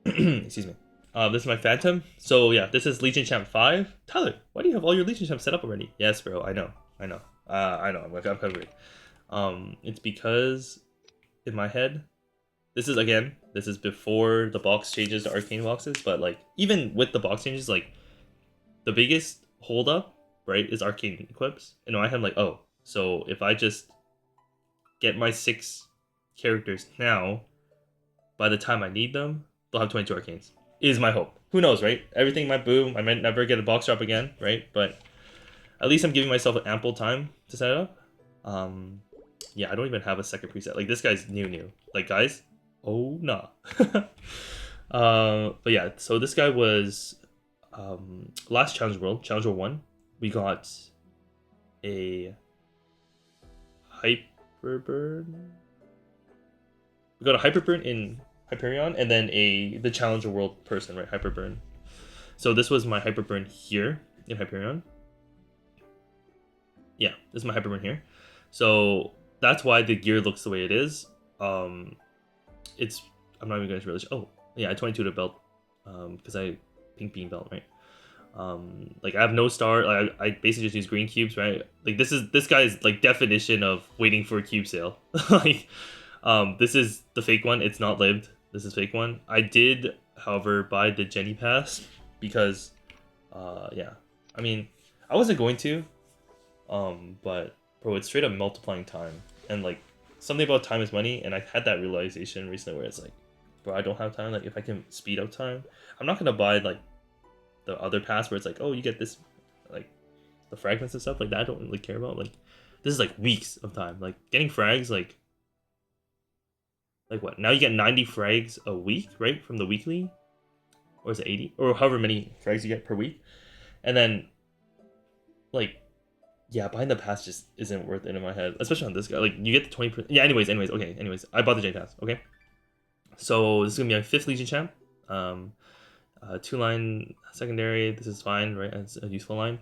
A: excuse me. This is my Phantom. So yeah, this is Legion Champ 5. Tyler, why do you have all your Legion Champs set up already? Yes, bro. I know. I'm covered. It's because in my head, this is before the box changes to arcane boxes, but like even with the box changes, like the biggest hold up, right, is arcane equips. And I have like, oh, so if I just get my 6 characters now, by the time I need them, they'll have 22 arcanes. Is my hope. Who knows, right? Everything might boom. I might never get a box drop again, right? But at least I'm giving myself ample time to set it up. Yeah, I don't even have a second preset. Like this guy's new. Like guys, oh nah. But yeah, so this guy was last Challenge World, Challenger 1. We got a Hyperburn. We got a Hyperburn in Hyperion, and then the Challenger World person, right? Hyperburn. So this was my Hyperburn here in Hyperion. Yeah, this is my Hyperburn here. So that's why the gear looks the way it is. I'm not even going to really. Oh yeah, I 22 to belt, because I pink beam belt, right? Like I have no star. Like I basically just use green cubes, right? Like this guy's like definition of waiting for a cube sale. Like, this is the fake one. It's not lived. This is fake one. I did, however, buy the Jenny pass because, yeah. I mean, I wasn't going to, but bro, it's straight up multiplying time, and like something about time is money. And I had that realization recently where it's like, bro, I don't have time. Like if I can speed up time, I'm not gonna buy like the other pass where it's like, oh, you get this, like the fragments and stuff like that. I don't really care about. Like this is like weeks of time. Like getting frags, like what? Now you get 90 frags a week, right, from the weekly. or is it 80, or however many frags you get per week, and then like yeah, buying the pass just isn't worth it in my head, especially on this guy. Like you get the 20%. Yeah. Anyways, I bought the J pass. Okay, so this is gonna be my 5th Legion champ. 2-line secondary. This is fine, right? It's a useful line.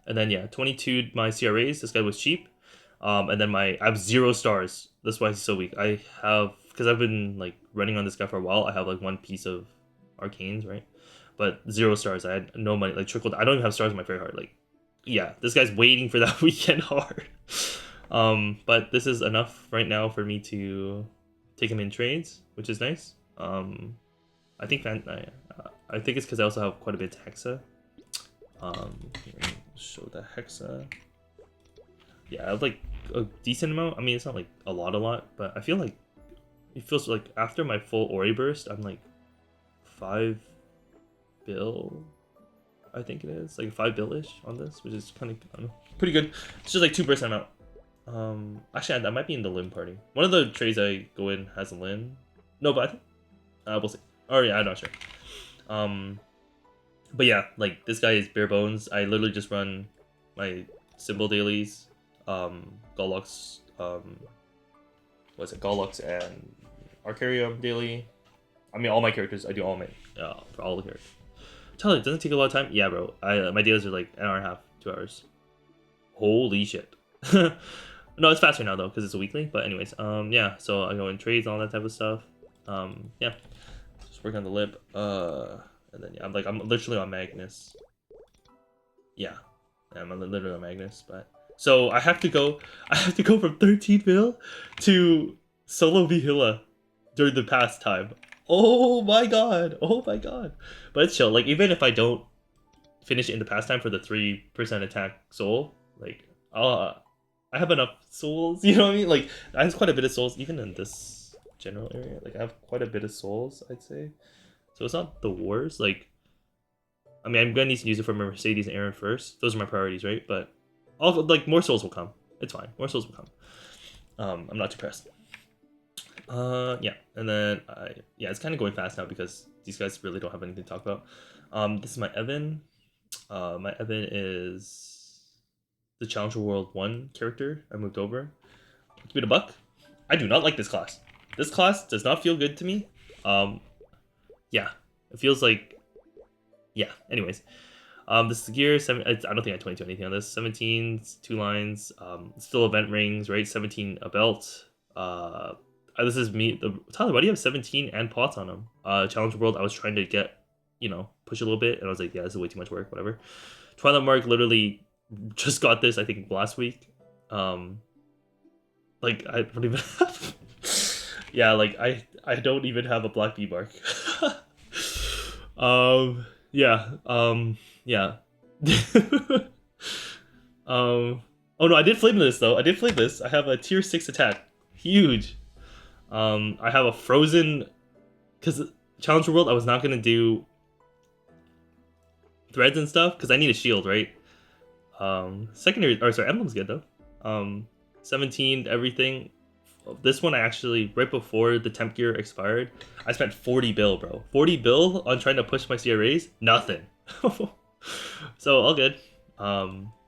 A: And then yeah, 22 my CRAs. This guy was cheap. And then I have 0 stars. That's why he's so weak. I have, because I've been like running on this guy for a while. I have like 1 piece of arcanes, right? But 0 stars. I had no money. Like trickled. I don't even have stars in my fair heart. Like, yeah, this guy's waiting for that weekend hard. But this is enough right now for me to take him in trades, which is nice. I think I think it's because I also have quite a bit of hexa. Here, let me show the hexa. Yeah, I have like a decent amount. I mean, it's not like a lot, but I feel like it feels like after my full Ori burst, I'm like 5 bill. I think it is like 5 bill-ish on this, which is kind of pretty good. It's just like 2 bursts I'm out. Actually, I might be in the Lynn party. One of the trades I go in has a Lynn. No, but I think we'll see. Oh yeah, I'm not sure. But yeah, like this guy is bare bones. I literally just run my symbol dailies, Gollux, what's it, Gollux and Arcarium daily. I mean, all my characters. I do all my for all the characters. Tell it doesn't take a lot of time. Yeah, bro. My dailies are like an hour and a half, 2 hours. Holy shit. No, it's faster now though because it's a weekly. But anyways, yeah. So I go in trades and all that type of stuff. Yeah. Just working on the lip. And then yeah, I'm literally on Magnus. Yeah, I'm literally on Magnus. But so I have to go from 13 mil to solo Vihila during the past time. Oh my god! But it's chill. Like even if I don't finish in the pastime for the 3% attack soul, like I have enough souls. You know what I mean? Like I have quite a bit of souls even in this general area. Like I have quite a bit of souls, I'd say. So it's not the worst. Like, I mean, I'm gonna need to use it for my Mercedes and Aaron first. Those are my priorities, right? But also, like, more souls will come. It's fine. More souls will come. I'm not too pressed. Yeah, and then yeah, it's kind of going fast now because these guys really don't have anything to talk about. This is my Evan. My Evan is the Challenger World 1 character. I moved over. Give it a buck. I do not like this class. This class does not feel good to me. Yeah, it feels like, yeah. Anyways, this is the gear. I don't think I 22 anything on this. 17, 2 lines. Still event rings, right? 17 a belt. This is me. Tyler, why do you have 17 and pots on them? Challenge World. I was trying to get, push a little bit, and I was like, yeah, this is way too much work. Whatever. Twilight Mark literally just got this. I think last week. Like I don't even have. Yeah, like I don't even have a black bee mark. Yeah. Yeah. Oh no, I did flame this though. I have a tier 6 attack. Huge. I have a frozen, because Challenger World I was not gonna do threads and stuff because I need a shield, right? Secondary, or sorry, emblem's good though. 17 everything. This one I actually, right before the temp gear expired, I spent 40 bill, bro. 40 bill on trying to push my CRAs. Nothing. So all good.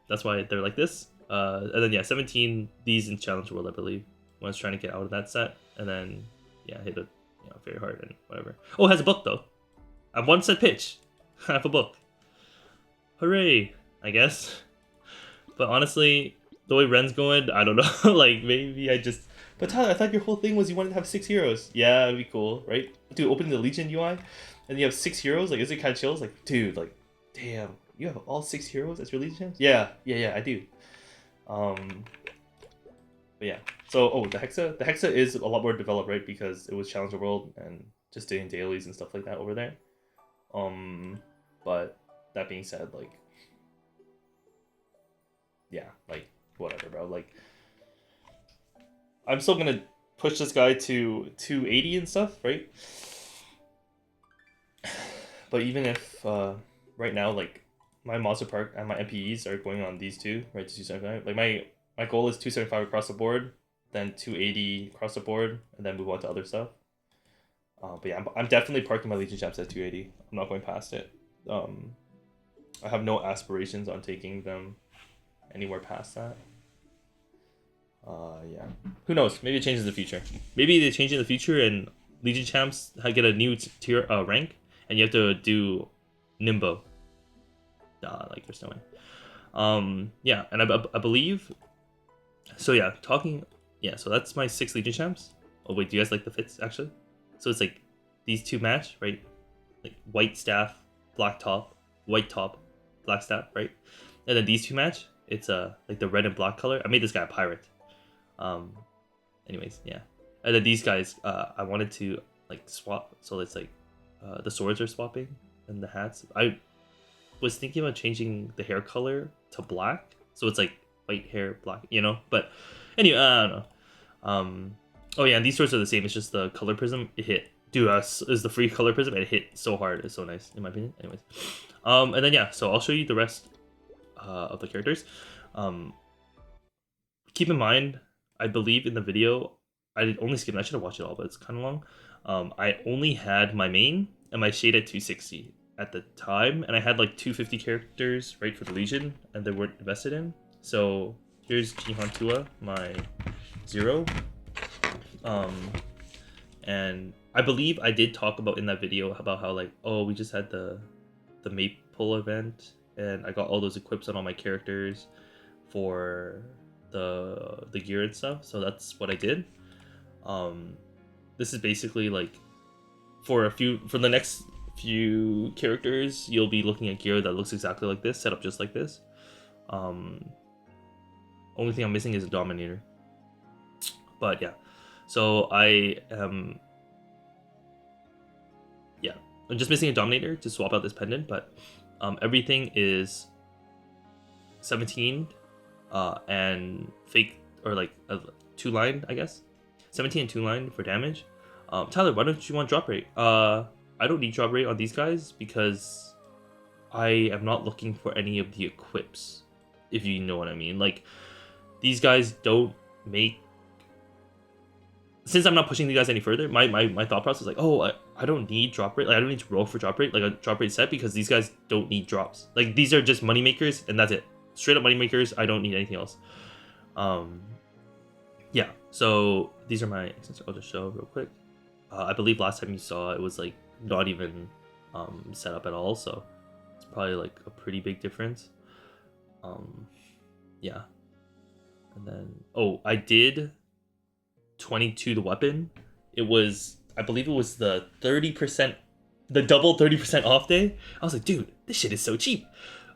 A: That's why they're like this. And then yeah, 17 these in Challenge World, I believe. When I was trying to get out of that set, and then yeah, hit it very hard and whatever. Oh, it has a book though. I'm 1 set pitch. I have a book. Hooray! I guess. But honestly, the way Ren's going, I don't know. Like maybe I just. But Tyler, I thought your whole thing was you wanted to have 6 heroes. Yeah, it'd be cool, right? Dude, opening the Legion UI, and you have 6 heroes. Like, is it kind of chills? Like, dude, like, damn, you have all 6 heroes as your Legion? Yeah, I do. But yeah. So, the Hexa is a lot more developed, right? Because it was Challenger World and just doing dailies and stuff like that over there. But that being said, like, yeah, like, whatever, bro. Like, I'm still gonna push this guy to 280 and stuff, right? But even if right now, like, my Monster Park and my MPEs are going on these two, right, to 275. Like my goal is 275 across the board, then 280 across the board, and then move on to other stuff. But yeah, I'm definitely parking my Legion Champs at 280. I'm not going past it. I have no aspirations on taking them anywhere past that. Yeah. Who knows? Maybe it changes in the future. Maybe they change in the future and Legion Champs get a new tier rank, and you have to do Nimbo. Like there's no way. Yeah, and I believe. So yeah, talking. Yeah, so that's my 6 Legion Champs. Oh wait, do you guys like the fits actually? So it's like these two match, right? Like white staff, black top, white top, black staff, right? And then these two match. It's like the red and black color. I made this guy a pirate. Anyways, yeah. And then these guys, I wanted to like swap, so it's like the swords are swapping and the hats. I was thinking about changing the hair color to black, so it's like white hair, black, you know. But anyway, I don't know. Oh yeah, and these swords are the same. It's just the color prism. It hit. Dude, is the free color prism. It hit so hard. It's so nice in my opinion. Anyways, and then yeah, so I'll show you the rest of the characters. Keep in mind, I believe in the video, I only skipped. I should have watched it all, but it's kind of long. I only had my main and my shade at 260 at the time, and I had like 250 characters right for the Legion, and they weren't invested in. So here's Jihan Tua, my 0. And I believe I did talk about in that video about how like, oh, we just had the Maple event, and I got all those equips on all my characters for the gear and stuff. So that's what I did. This is basically like for the next few characters, you'll be looking at gear that looks exactly like this, set up just like this. Only thing I'm missing is a Dominator. But yeah, so I am. Yeah, I'm just missing a Dominator to swap out this pendant, but everything is 17 and fake, or like a 2-line, I guess. 17 and 2-line for damage. Tyler, why don't you want drop rate? I don't need drop rate on these guys because I am not looking for any of the equips, if you know what I mean. Like, these guys don't make... Since I'm not pushing these guys any further, my thought process is like, oh, I don't need drop rate. Like, I don't need to roll for drop rate, like a drop rate set, because these guys don't need drops. Like, these are just money makers, and that's it. Straight up money makers. I don't need anything else. Yeah, so these are my... I'll just show real quick. I believe last time you saw it was like not even set up at all, so it's probably like a pretty big difference. Yeah, and then I did 22 the weapon. It was, I believe it was the 30%, the double 30% off day. I was like, dude, this shit is so cheap.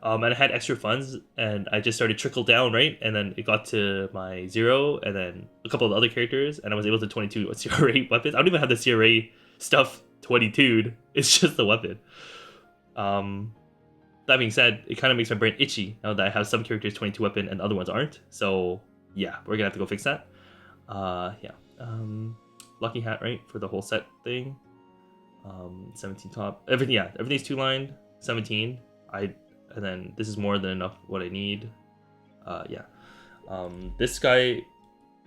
A: And I had extra funds, and I just started trickle down, right? And then it got to my 0, and then a couple of the other characters, and I was able to 22 CRA weapons. I don't even have the CRA stuff 22'd. It's just the weapon. That being said, it kind of makes my brain itchy now that I have some characters 22 weapon and other ones aren't. So yeah, we're gonna have to go fix that. Yeah. Lucky hat, right, for the whole set thing. 17 top. Everything, yeah, everything's 2-lined. 17. And then this is more than enough what I need. Yeah. This guy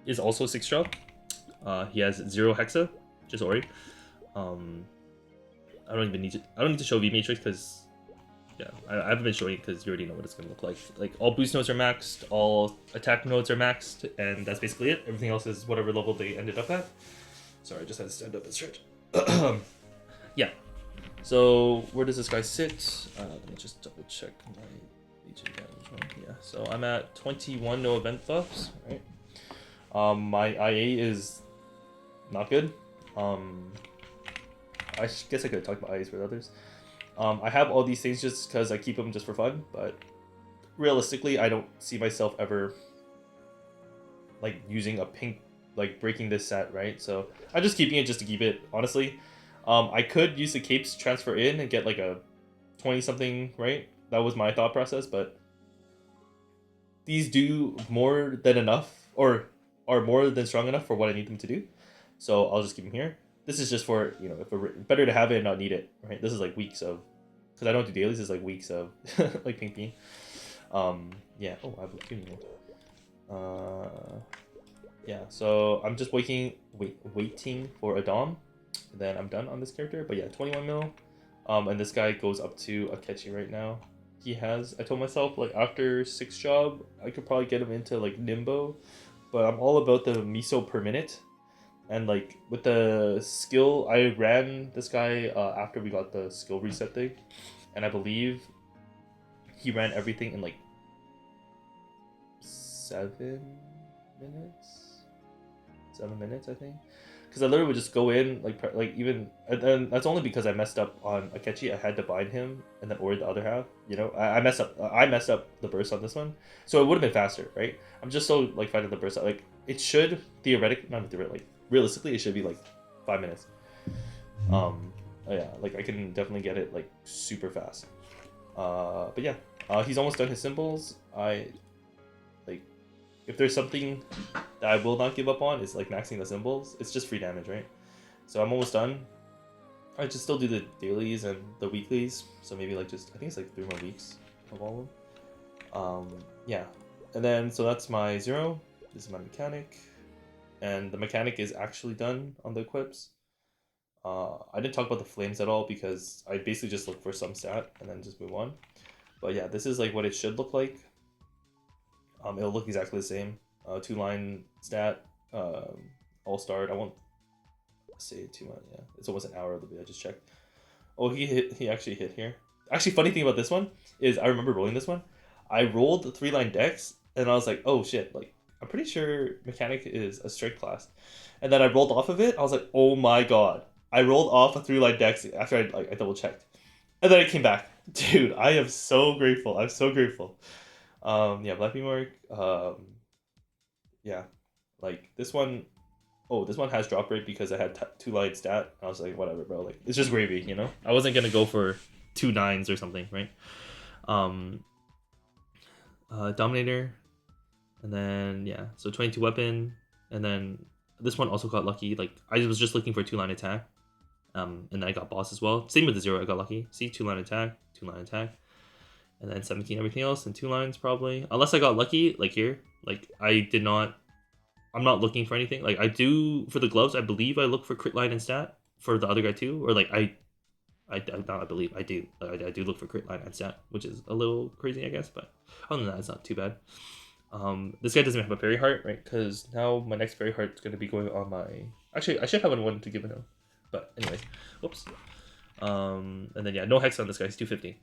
A: is also 6 drop. He has 0 hexa, just Ori. I don't need to show V Matrix because, yeah, I haven't been showing it because you already know what it's gonna look like. Like, all boost nodes are maxed, all attack nodes are maxed, and that's basically it. Everything else is whatever level they ended up at. Sorry, I just had to stand up and stretch. Yeah. So where does this guy sit? Let me just double check my Legion damage. Yeah, so I'm at 21 no event buffs. Right. My IA is not good. I guess I could talk about IAs with others. I have all these things just because I keep them just for fun, but realistically, I don't see myself ever like using a pink, like breaking this set, right? So I'm just keeping it just to keep it, honestly. I could use the capes transfer in and get like a 20 something, right? That was my thought process, but these do more than enough, or are more than strong enough for what I need them to do. So I'll just keep them here. This is just for, you know, if better to have it and not need it, right? This is like weeks of, because I don't do dailies, this is like weeks of like pink bean. Yeah. Oh, I have a tuning. Yeah. So I'm just waiting for a Dom. and then I'm done on this character. But yeah, 21 mil. And this guy goes up to Akechi right now. He has, I told myself, like, after 6 job, I could probably get him into, like, Nimbo. But I'm all about the miso per minute. And, like, with the skill, I ran this guy after we got the skill reset thing. And I believe he ran everything in, like, 7 minutes? 7 minutes, I think. Because I literally would just go in, like even, and that's only because I messed up on Akechi. I had to bind him and then order the other half. You know, I messed up the burst on this one, so it would have been faster, right? I'm just so like fighting the burst. Like it should theoretically, not theoretically, like realistically, it should be like 5 minutes. Yeah, like I can definitely get it like super fast. But yeah, he's almost done his symbols. If there's something that I will not give up on, is like maxing the symbols. It's just free damage, right? So I'm almost done. I just still do the dailies and the weeklies. So maybe like just, I think it's like 3 more weeks of all of them. Yeah. And then, so that's my 0. This is my mechanic. And the mechanic is actually done on the equips. I didn't talk about the flames at all because I basically just look for some stat and then just move on. But yeah, this is like what it should look like. It'll look exactly the same. 2-line stat, all starred. I won't say too much. Yeah, it's almost an hour of the video. I just checked. Oh, he actually hit here. Actually, funny thing about this one is I remember rolling this one. I rolled the 3-line dex and I was like, oh shit, like I'm pretty sure mechanic is a strength class. And then I rolled off of it. I was like, oh my god. I rolled off a 3-line dex after I double checked. And then it came back. Dude, I am so grateful. I'm so grateful. Yeah, Black Mark. Yeah, like this one. Oh, this one has drop rate because I had 2-line stat. I was like, whatever, bro. Like, it's just gravy, you know. I wasn't gonna go for 2 9s or something, right? Dominator, and then yeah, so 22 weapon, and then this one also got lucky. Like I was just looking for 2-line attack, and then I got boss as well. Same with the 0, I got lucky. See, 2-line attack, 2-line attack. And then 17 everything else in 2 lines probably. Unless I got lucky, like here. Like I'm not looking for anything. Like I do for the gloves, I believe I look for crit line and stat for the other guy too. Or like I believe I do. I do look for crit line and stat, which is a little crazy, I guess. But other than that, it's not too bad. This guy doesn't have a fairy heart, right? Because now my next fairy heart is going to be going on my... Actually, I should have one to give him. But anyways, whoops. And then yeah, no hex on this guy. He's 250.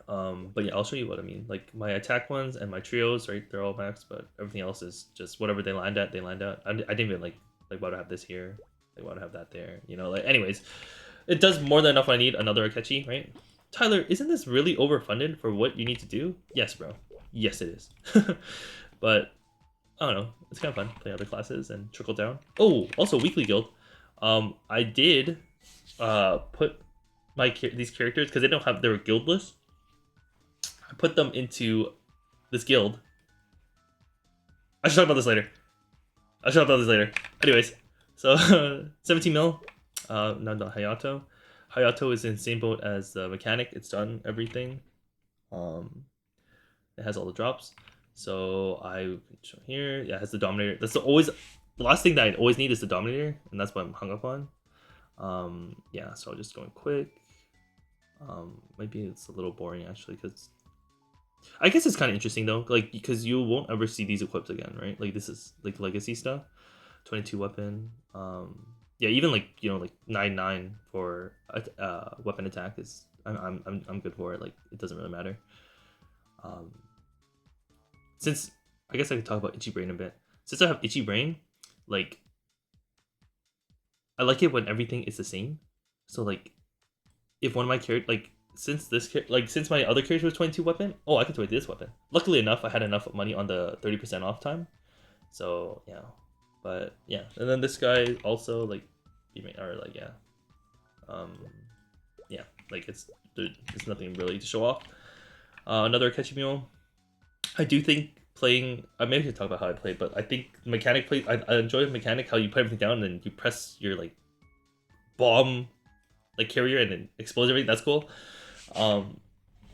A: But yeah, I'll show you what I mean. Like my attack ones and my trios, right? They're all maxed, but everything else is just whatever they land at, they land at. I didn't even like why do I have this here? Like why do I have that there? You know, like anyways, it does more than enough. I need another Akechi, right? Tyler, isn't this really overfunded for what you need to do? Yes, bro. Yes, it is. But I don't know. It's kind of fun play other classes and trickle down. Oh, also weekly guild. I did put these characters because they were guildless. I put them into this guild. I should talk about this later. Anyways, so 17 mil. Now the Hayato. Hayato is in the same boat as the mechanic. It's done everything. It has all the drops. So I can show here. Yeah, it has the Dominator. That's the last thing that I always need is the Dominator, and that's what I'm hung up on. Yeah, so I'll just go in quick. Maybe it's a little boring actually, because I guess it's kind of interesting though, like because you won't ever see these equipped again, right? Like this is like legacy stuff. 22 weapon. Yeah, even like like 9/9 for weapon attack is I'm good for it. Like it doesn't really matter. Since I guess I could talk about Itchy Brain a bit. Since I have Itchy Brain, like I like it when everything is the same. So like if one of my characters since my other character was 22 weapon, oh I could do this weapon. Luckily enough, I had enough money on the 30% off time. So yeah. But yeah, and then this guy also like yeah, like it's nothing really to show off. Another Akechi Mule. I do think playing. I maybe could talk about how I play, but I think mechanic play. I enjoy mechanic how you put everything down and then you press your like bomb like carrier and then explodes everything. That's cool.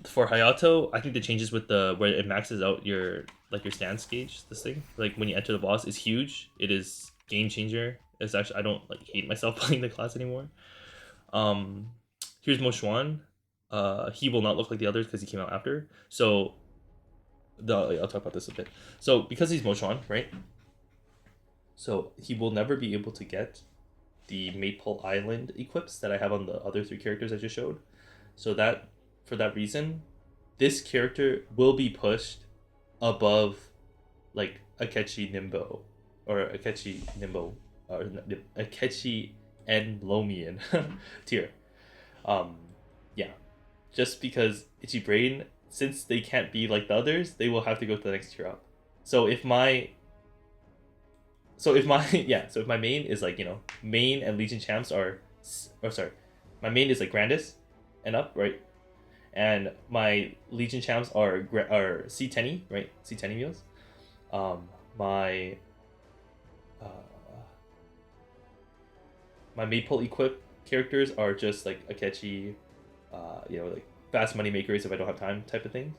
A: For Hayato, I think the changes with the where it maxes out your stance gauge. This thing like when you enter the boss is huge. It is game changer. It's actually, I don't like hate myself playing the class anymore. Here's Mo Xuan. He will not look like the others because he came out after. So I'll talk about this a bit. So because he's Mo Xuan, right? So he will never be able to get the Maple Island equips that I have on the other 3 characters I just showed. So that, for that reason, this character will be pushed above like Akechi Nimbo or Akechi Nimbo or Akechi and Lomian tier. Yeah, just because Itchy Brain, since they can't be like the others, they will have to go to the next tier up. So if my if my main is like, you know, main and Legion champs are, or sorry, my main is like Grandis and up, right? And my Legion champs are C10, right? C10 meals. My my Maple equip characters are just like Akechi, you know, like fast money makers if I don't have time type of things.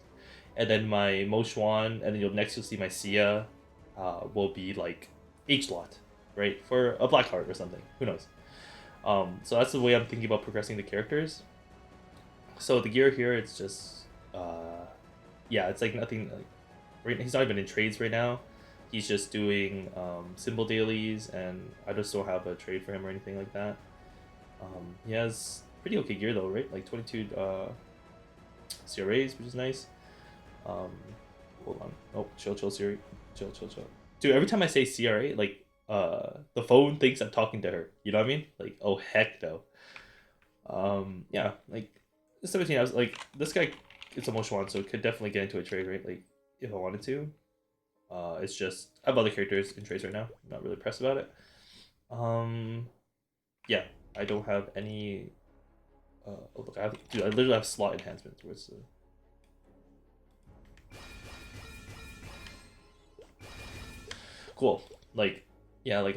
A: And then my Mo Xuan, and then you'll see my Sia, will be like H lot, right? For a black heart or something. Who knows? So that's the way I'm thinking about progressing the characters. So the gear here, it's just yeah, it's like nothing. Like, right, he's not even in trades right now. He's just doing symbol dailies, and I just don't have a trade for him or anything like that. He has pretty okay gear though, right? Like 22 CRAs, which is nice. Hold on. Oh, chill, Siri. Chill. Dude, every time I say CRA, like the phone thinks I'm talking to her. You know what I mean? Like, oh heck no. Yeah, like 17. I was like, this guy, it's a Mo Xuan, so could definitely get into a trade, right? Like, if I wanted to. It's just I have other characters in trades right now. I'm not really pressed about it. Yeah, I don't have any. Oh look, I literally have slot enhancements. Where's the... Cool. Like, yeah, like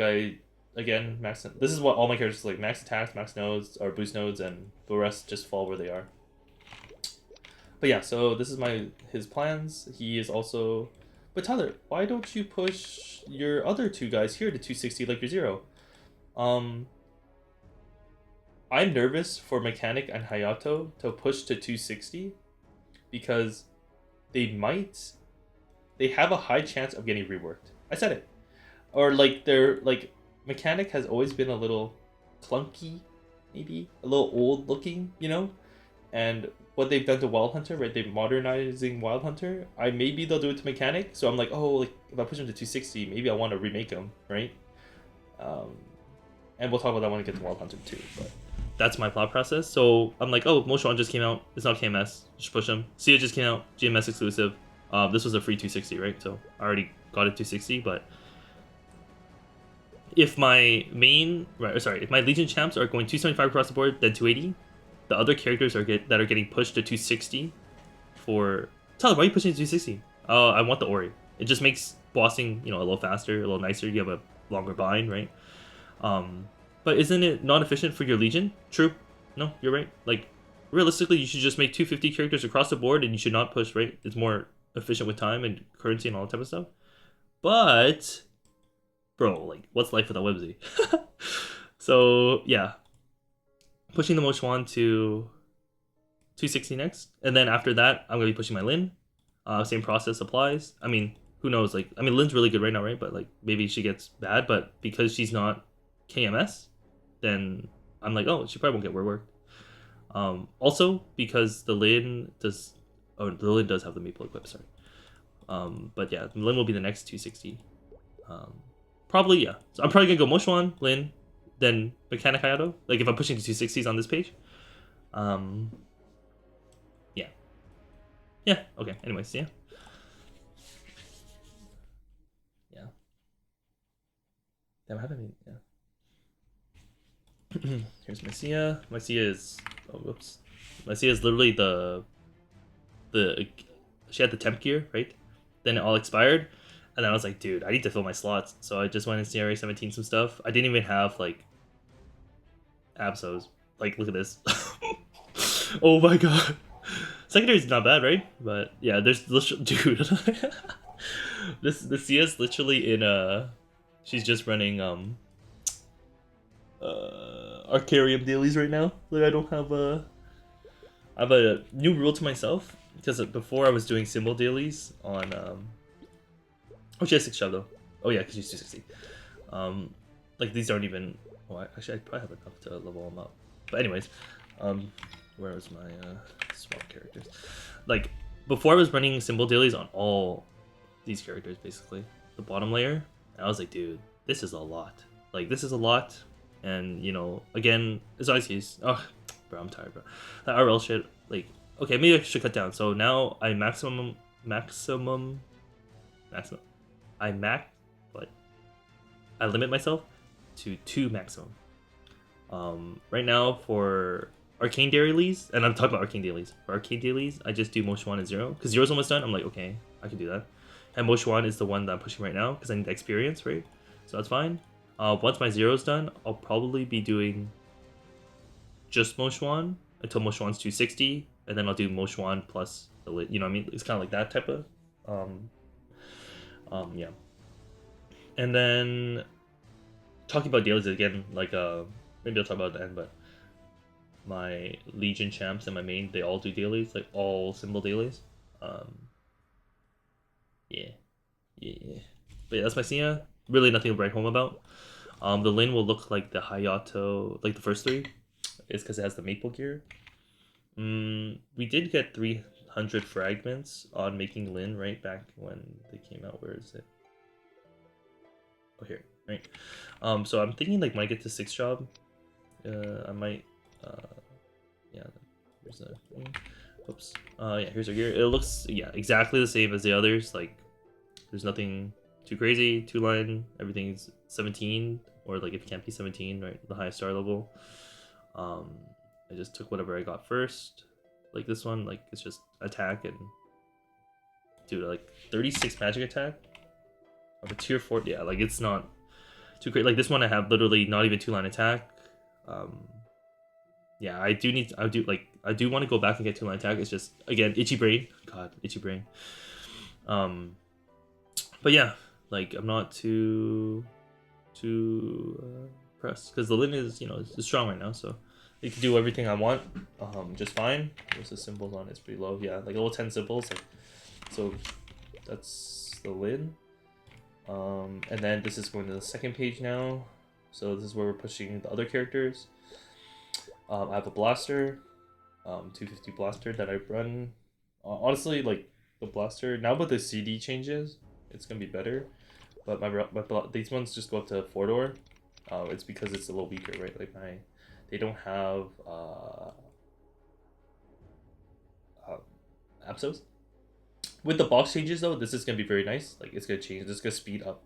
A: again, max. This is what all my characters like: max attacks, max nodes, or boost nodes, and the rest just fall where they are. But yeah, so this is his plans. He is also. But Tyler, why don't you push your other 2 guys here to 260 like your 0? I'm nervous for Mechanic and Hayato to push to 260 because they have a high chance of getting reworked. I said it. Or like their Mechanic has always been a little clunky, maybe a little old looking, you know? And what they've done to Wild Hunter, right? They're modernizing Wild Hunter. Maybe they'll do it to Mechanic. So I'm like, oh, like if I push him to 260, maybe I want to remake him, right? And we'll talk about that when we get to Wild Hunter too. But that's my thought process. So I'm like, oh, Mo Xuan just came out. It's not KMS. Just push him. Sia just came out. GMS exclusive. This was a free 260, right? So I already got it 260. But if my main, if my Legion champs are going 275 across the board, then 280. The other characters that are getting pushed to 260 for... Tyler, why are you pushing to 260? I want the Ori. It just makes bossing, you know, a little faster, a little nicer. You have a longer bind, right? But isn't it not efficient for your Legion? True. No, you're right. Like, realistically, you should just make 250 characters across the board and you should not push, right? It's more efficient with time and currency and all that type of stuff. But, bro, like, what's life without Websy? So, yeah. Pushing the Mo Xuan to 260 next, and then after that, I'm gonna be pushing my Lynn. Same process applies. I mean, who knows? Like, I mean, Lynn's really good right now, right? But like, maybe she gets bad. But because she's not KMS, then I'm like, oh, she probably won't get reworked. Also because the Lynn does have the Maple equip. Sorry. But yeah, Lynn will be the next 260. Probably yeah. So I'm probably gonna go Mo Xuan, Lynn, then Mechanic Hayato. Like if I'm pushing to 260s on this page. Yeah. Yeah, okay. Anyways, yeah. Yeah. Damn, I haven't yeah. Here's my Sia. My Sia is My Sia is literally she had the temp gear, right? Then it all expired. And then I was like, dude, I need to fill my slots. So I just went in CRA 17 some stuff. I didn't even have like Absos. Like, look at this. Oh my god. Secondary is not bad, right? But yeah, there's dude. The Sia's literally in she's just running Arcarium dailies right now. Like I don't have a. I have a new rule to myself because before I was doing symbol dailies on Oh, she has 6 shove though. Oh yeah, because she's 260. Like these aren't even. Oh, actually, I probably have enough to level them up. But anyways, where was my swap characters? Like before, I was running symbol dailies on all these characters basically. The bottom layer. And I was like, dude, this is a lot. Like this is a lot, and you know, again, it's ICs. Oh, bro, I'm tired, bro. That RL shit. Like, okay, maybe I should cut down. So now I maximum. I max, but I limit myself to 2 maximum. Right now for arcane dailies, and I'm talking about arcane dailies. For arcane dailies, I just do most one and 0 because 0's almost done. I'm like, okay, I can do that. And most one is the one that I'm pushing right now because I need experience, right? So that's fine. Once my 0's done, I'll probably be doing just Moshwan until Moshwan's 260, and then I'll do Moshwan plus the lit. You know what I mean? It's kind of like that type of yeah. And then talking about dailies again, like maybe I'll talk about it at the end, but my Legion champs and my main, they all do dailies, like all symbol dailies. Yeah. But yeah, that's my Sia. Really nothing to write home about. The Lynn will look like the Hayato, like the first 3. It's because it has the maple gear. We did get 300 fragments on making Lynn right back when they came out. Where is it? Oh, here, right. So I'm thinking like might get to 6 job. I might. Yeah. Here's the thing. Oops. Yeah. Here's our gear. It looks exactly the same as the others. Like, there's nothing too crazy. 2-line. Everything's 17, or like if it can't be 17, right? The highest star level. I just took whatever I got first. Like this one, like it's just attack and dude, like 36 magic attack of a tier 4. Yeah, like it's not too great. Like this one, I have literally not even 2-line attack. Yeah, I do want to go back and get 2-line attack. It's just again itchy brain. God, itchy brain. But yeah, like I'm not too pressed because the Lynn is is strong right now, so it can do everything I want just fine. Where's the symbols on it? It's pretty low. Yeah, like all 10 symbols. Like, so that's the Lynn. And then this is going to the second page now. So this is where we're pushing the other characters. I have a blaster, 250 blaster that I run. Honestly, like the blaster now with the CD changes, it's gonna be better. But these ones just go up to 4-door. It's because it's a little weaker, right? Like they don't have Apsos. With the box changes though, this is gonna be very nice. Like it's gonna change. This is gonna speed up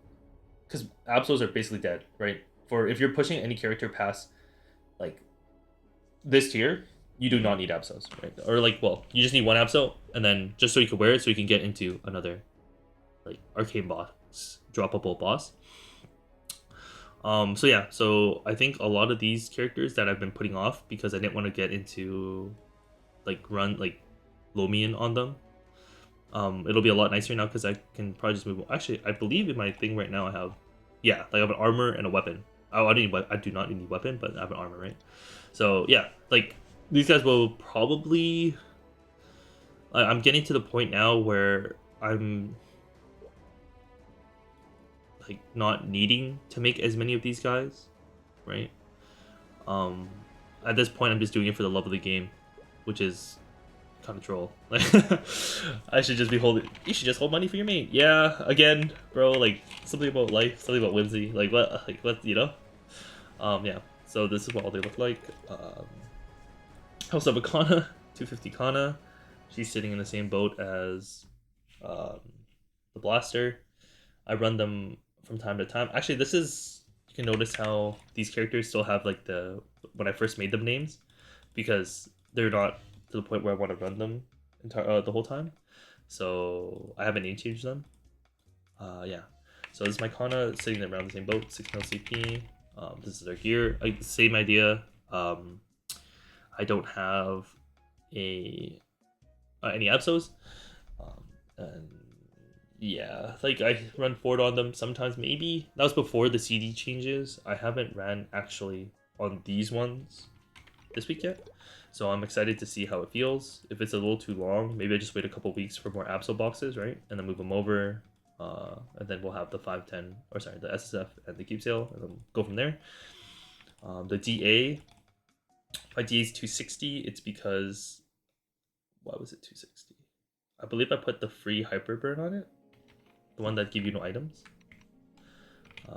A: because Apsos are basically dead, right? For if you're pushing any character past like this tier, you do not need Apsos, right? Or like, well, you just need 1 Apso, and then just so you can wear it, so you can get into another like arcane boss, droppable boss. So yeah, so I think a lot of these characters that I've been putting off because I didn't want to get into like run like Lomian on them. It'll be a lot nicer now because I can probably just move. Actually, I believe in my thing right now I have, yeah, like I have an armor and a weapon. Oh, I do not need a weapon, but I have an armor, right? So yeah, like these guys will probably. I'm getting to the point now where I'm like not needing to make as many of these guys, right? At this point, I'm just doing it for the love of the game, which is kind of troll. Like, I should just be holding. You should just hold money for your mate. Yeah, again, bro. Like something about life, something about whimsy. Like what, you know? Yeah. So this is what all they look like. House of a Kanna, 250 Kanna. She's sitting in the same boat as the blaster. I run them from time to time. Actually, this is, you can notice how these characters still have like the when I first made them names, because they're not to the point where I want to run them the whole time. So I haven't name changed them. Yeah. So this is my Kanna sitting around the same boat, 6 mil CP. This is their gear. Same idea. I don't have any Absols. And yeah, like I run forward on them sometimes. Maybe that was before the CD changes. I haven't ran actually on these ones this week yet. So I'm excited to see how it feels. If it's a little too long, maybe I just wait a couple weeks for more Absol boxes, right? And then move them over. And then we'll have the 510, or sorry, the SSF and the Keep Sale, and then go from there. The DA, my DA is 260. It's because, why was it 260? I believe I put the free Hyper Burn on it. The one that give you no items.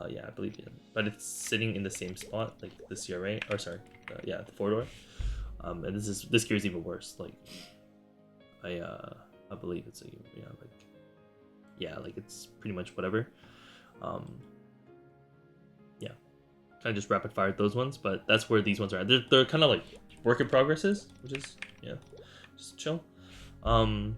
A: Yeah, I believe it. But it's sitting in the same spot, like the CRA, or sorry, yeah, the 4-door. And this gear is even worse. Like, I believe it's like it's pretty much whatever. Yeah, kind of just rapid fired those ones, but that's where these ones are at. They're kind of like work in progresses, which is just chill. And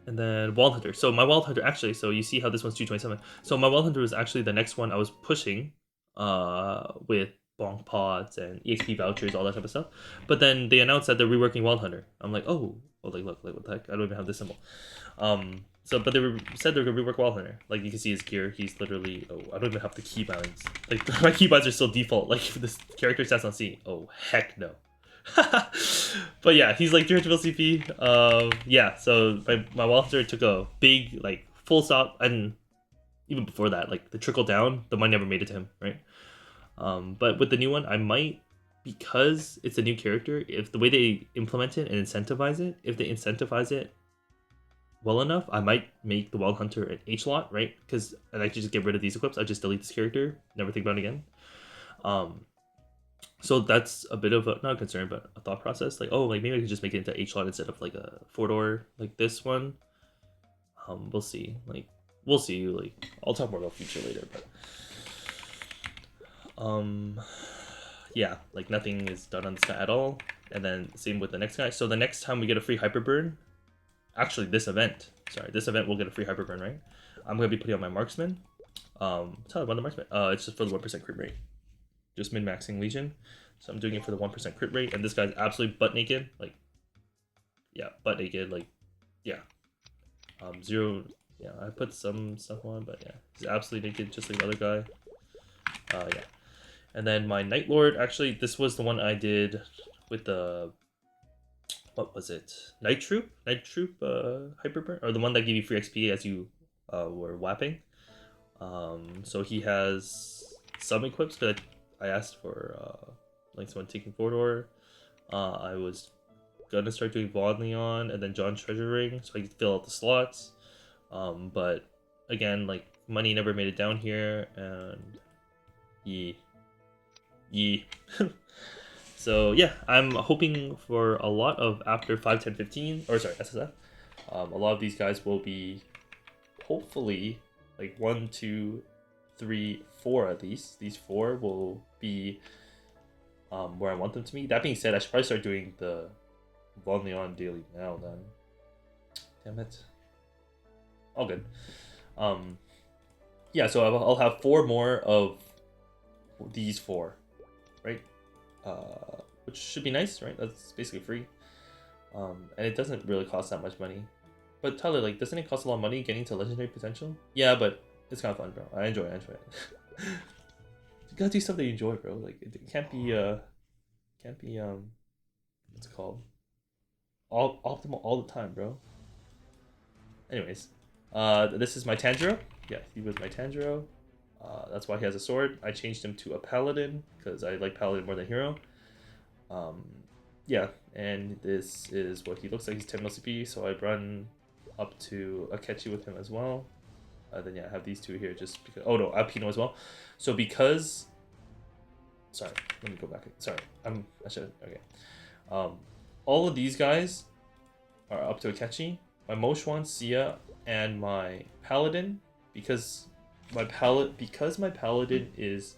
A: then Wild Hunter. So my Wild Hunter actually, so you see how this one's 227. So my Wild Hunter was actually the next one I was pushing with bonk pods and EXP vouchers, all that type of stuff. But then they announced that they're reworking Wild Hunter. I'm like, oh, like look, what the heck? I don't even have this symbol. But they said they're gonna rework Wild Hunter. Like you can see his gear, he's literally, I don't even have the keybinds. Like my keybinds are still default. Like this character stats on C. Oh heck no. But yeah, he's like 300 CP. Yeah, so my Wild Hunter took a big like full stop, and even before that, like the trickle down, the money never made it to him, right? But with the new one, I might, because it's a new character, if the way they implement it and incentivize it, if they incentivize it well enough, I might make the Wild Hunter an H lot, right? Because I just get rid of these equips. I just delete this character, never think about it again. So that's a bit of a, not a concern, but a thought process. Like, oh, like maybe I could just make it into H lot instead of like a 4-door like this one. We'll see. Like, we'll see. Like, I'll talk more about future later, but yeah, like nothing is done on this guy at all. And then same with the next guy. So the next time we get a free hyper burn, actually this event will get a free hyper burn, right? I'm gonna be putting on my marksman. Tell me about the marksman. It's just for the 1% crit rate. Just min-maxing Legion. So I'm doing it for the 1% crit rate, and this guy's absolutely butt naked. Like, yeah, butt naked. Like, yeah. 0. Yeah, I put some stuff on, but yeah, he's absolutely naked, just like the other guy. Yeah. And then my Night Lord, actually, this was the one I did with the, what was it? Night Troop Hyperburn, or the one that gave you free XP as you were whapping. So he has some equips, but I asked for like someone taking 4-door. I was gonna start doing Vaughn Leon and then John Treasure Ring, so I could fill out the slots. But again, like money never made it down here, and so yeah, I'm hoping for a lot of after 5, 10, 15, or sorry, SSF. A lot of these guys will be hopefully like 1, 2, 3, 4 at least. These 4 will be where I want them to be. That being said, I should probably start doing the Von Leon daily now then. Damn it. All good. Yeah, so I'll have 4 more of these 4, right? Which should be nice, right? That's basically free. And it doesn't really cost that much money. But Tyler, like, doesn't it cost a lot of money getting to legendary potential? Yeah, but it's kind of fun, bro. I enjoy it. You gotta do something you enjoy, bro. Like, it can't be what's it called? All optimal all the time, bro. Anyways, this is my Tanjiro. Yeah, he was my Tanjiro. That's why he has a sword. I changed him to a paladin because I like paladin more than hero. Yeah, and this is what he looks like. He's 10 CP, so I run up to Akechi with him as well. Then yeah, I have these 2 here just because. Oh no, Alpino as well. So because, sorry, let me go back. Sorry, I should. Okay. All of these guys are up to Akechi. My Moshwan, Sia, and my Paladin, because my Paladin is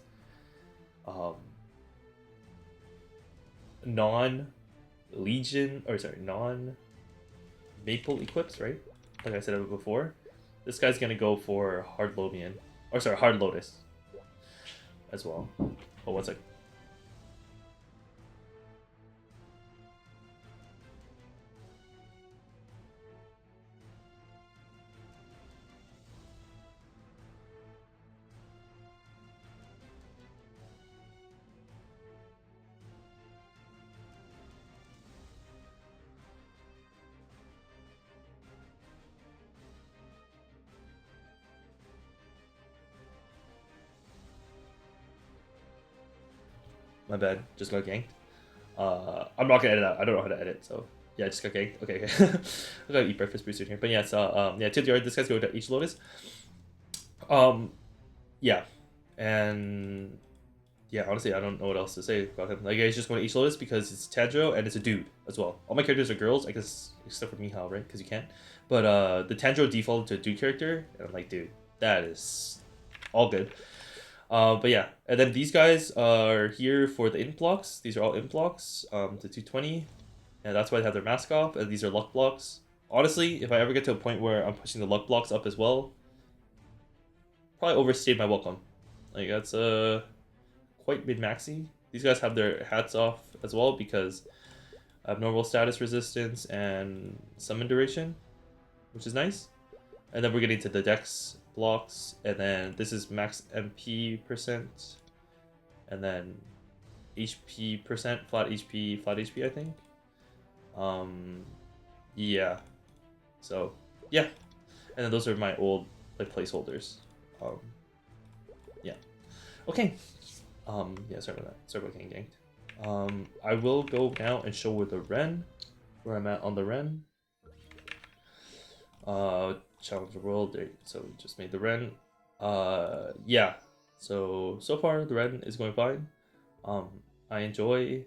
A: non-Legion, or sorry, non-Maple equips, right? Like I said before, this guy's gonna go for Hard Lomian, or sorry, Hard Lotus as well. Oh, one sec. My bad. Just got ganked. I'm not gonna edit out. I don't know how to edit, so yeah, I just got ganked. Okay, okay. I gotta eat breakfast pretty soon here. But yeah, so yeah, TLDR, this guy's going to each Lotus. Yeah, and yeah, honestly, I don't know what else to say about him. Like, he's just going to each Lotus because it's Tanjiro and it's a dude as well. All my characters are girls, I guess, except for Mihao, right? Because you can't. But the Tanjiro defaulted to a dude character, and I'm like, dude, that is all good. But yeah, and then these guys are here for the int blocks. These are all int blocks, to 220, and that's why they have their mask off. And these are luck blocks. Honestly, if I ever get to a point where I'm pushing the luck blocks up as well, probably overstayed my welcome. Like, that's quite mid-maxy. These guys have their hats off as well because abnormal status resistance and summon duration, which is nice. And then we're getting to the dex blocks, and then this is max MP percent, and then HP percent, flat HP, I think. Yeah. So yeah, and then those are my old like placeholders. Yeah. Okay. Yeah, sorry about that. Sorry about getting ganked. I will go now and show with the Ren, where I'm at on the Ren. Challenge the world. There, so we just made the Ren. Yeah. So far the Ren is going fine. I enjoy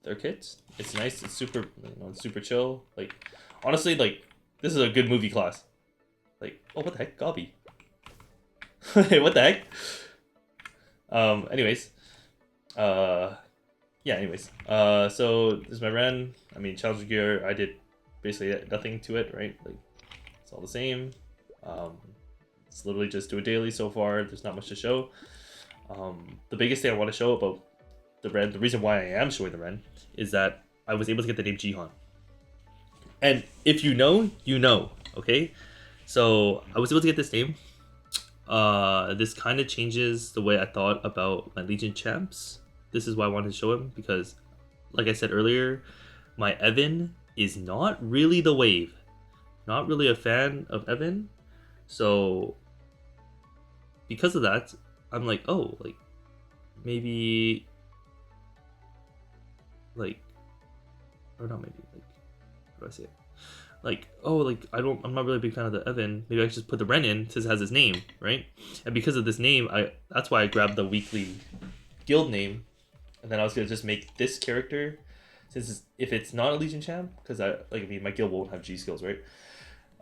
A: their kit. It's nice. It's super, it's super chill. Like, honestly, like, this is a good movie class. Like, oh, what the heck, Gobby? Hey, what the heck? Anyways, yeah. Anyways, so this is my Ren. I mean, Challenger gear. I did basically nothing to it, right? Like, it's all the same. It's literally just do a daily so far. There's not much to show. The biggest thing I want to show about the Ren, the reason why I am showing the Ren, is that I was able to get the name Jihan. And if you know, you know. Okay, so I was able to get this name. This kind of changes the way I thought about my Legion champs. This is why I wanted to show him, because like I said earlier, my Evan is not really the wave. Not really a fan of Evan. So because of that, I'm like, oh, like maybe like, or not maybe, like, how do I say it? Like, oh, like, I'm not really a big fan of the Evan. Maybe I should just put the Ren in since it has his name, right? And because of this name, that's why I grabbed the weekly guild name. And then I was gonna just make this character, since if it's not a Legion champ, because I mean, my guild won't have G skills, right?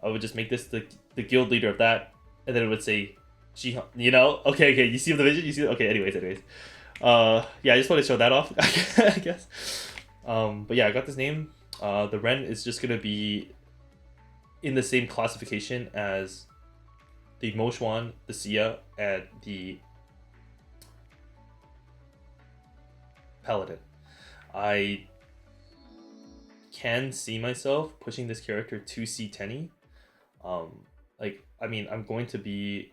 A: I would just make this the guild leader of that, and then it would say Jihan, you know? Okay, you see the vision? You see? Okay, anyways. Yeah, I just want to show that off, I guess. But yeah, I got this name. The Ren is just gonna be in the same classification as the Mo Xuan, the Sia, and the Paladin. I can see myself pushing this character to C10. Like, I mean, I'm going to be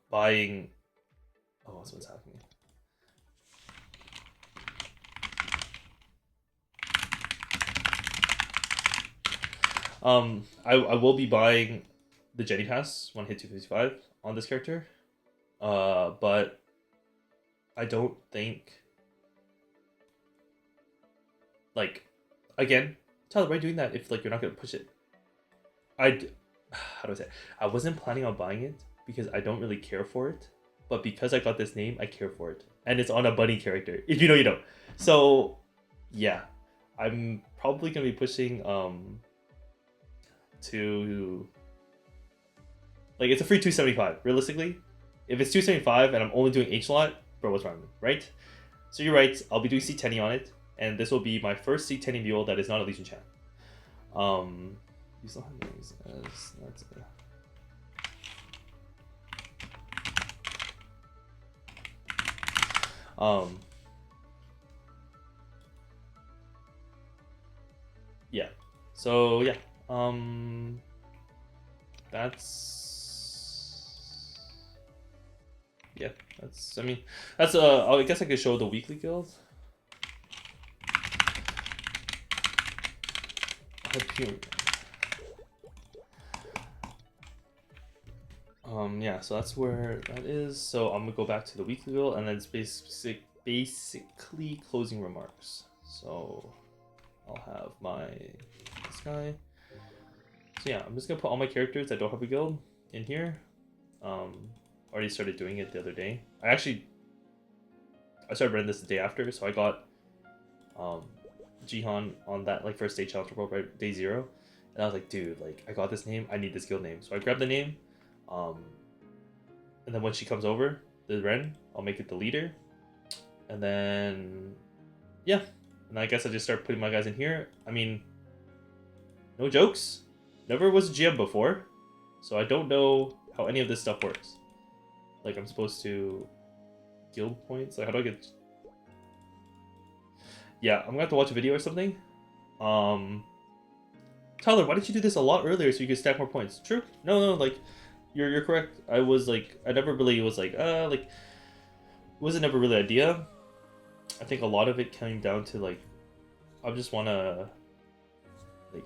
A: buying. Oh, what's happening? I will be buying the Jenny Pass, 1 hit 255 on this character. But I don't think, like, again, Tyler, why are you doing that if like you're not gonna push it? How do I say it? I wasn't planning on buying it because I don't really care for it, but because I got this name, I care for it, and it's on a bunny character. If you know, you know. So yeah, I'm probably gonna be pushing to, like, it's a free 275 realistically. If it's 275 and I'm only doing H lot, bro, what's wrong with me, right? So you're right, I'll be doing C10 on it, and this will be my first C10 duel that is not a Legion champ. You still have these as that's yeah. So yeah. That's I mean, that's I guess I could show the weekly guild. Hyperion. Yeah, so that's where that is. So I'm gonna go back to the weekly goal, and then it's basically closing remarks. So I'll have this guy. So yeah, I'm just gonna put all my characters that don't have a guild in here. Already started doing it the other day. I started running this the day after, so I got Jihan on that like first day challenge world, right, day 0, and I was like, dude, like I got this name, I need this guild name. So I grabbed the name, and then when she comes over, the Ren, I'll make it the leader, and then yeah, and I guess I just start putting my guys in here. I mean, no jokes, never was a GM before, so I don't know how any of this stuff works. Like I'm supposed to guild points. Like how do I get? Yeah, I'm gonna have to watch a video or something. Tyler, why didn't you do this a lot earlier so you could stack more points? True. No, like you're correct. I was like I never really was like like it wasn't never really an idea. I think a lot of it came down to like I just wanna like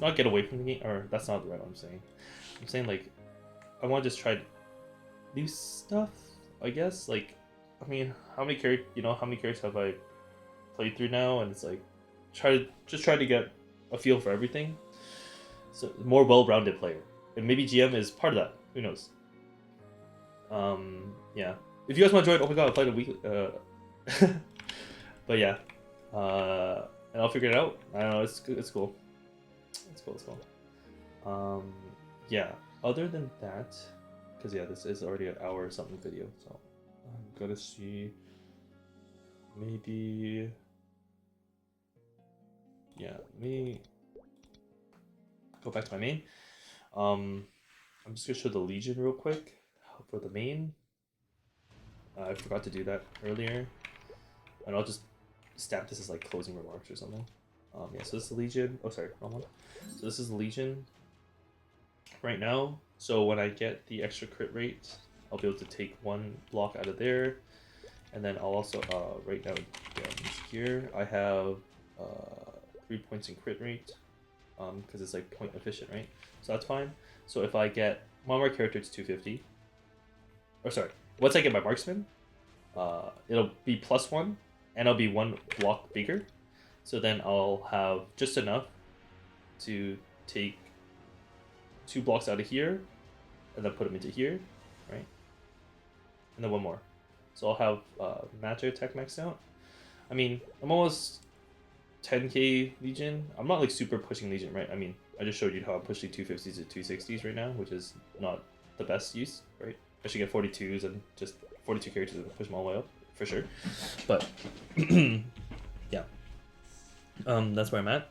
A: not get away from the game, or that's not the right what I'm saying. I'm saying like I wanna just try new stuff, I guess. Like I mean, how many characters have I played through now? And it's like try to get a feel for everything. So more well-rounded player, and maybe GM is part of that. Who knows? Yeah. If you guys want to join, oh my god, I played a weekly. But yeah, and I'll figure it out. I don't know. It's cool. It's cool. Yeah. Other than that, because yeah, this is already an hour or something video, so I'm gonna see. Maybe. Yeah. Me. Go back to my main. I'm just gonna show the Legion real quick for the main. I forgot to do that earlier, and I'll just stamp this as like closing remarks or something. Yeah, so this is the Legion. Oh, sorry, wrong one. So this is the Legion right now. So when I get the extra crit rate, I'll be able to take 1 block out of there, and then I'll also right now here I have 3 points in crit rate, because it's like point efficient, right? So that's fine. So if I get one more character, it's 250. Or sorry, once I get my marksman, it'll be +1, and I'll be 1 block bigger. So then I'll have just enough to take 2 blocks out of here, and then put them into here, right? And then 1 more. So I'll have magic attack maxed out. I mean, I'm almost 10k Legion. I'm not like super pushing Legion, right? I mean, I just showed you how I'm pushing 250s to 260s right now, which is not the best use, right? I should get 42s and just 42 characters and push them all the way up, for sure. But, yeah. That's where I'm at.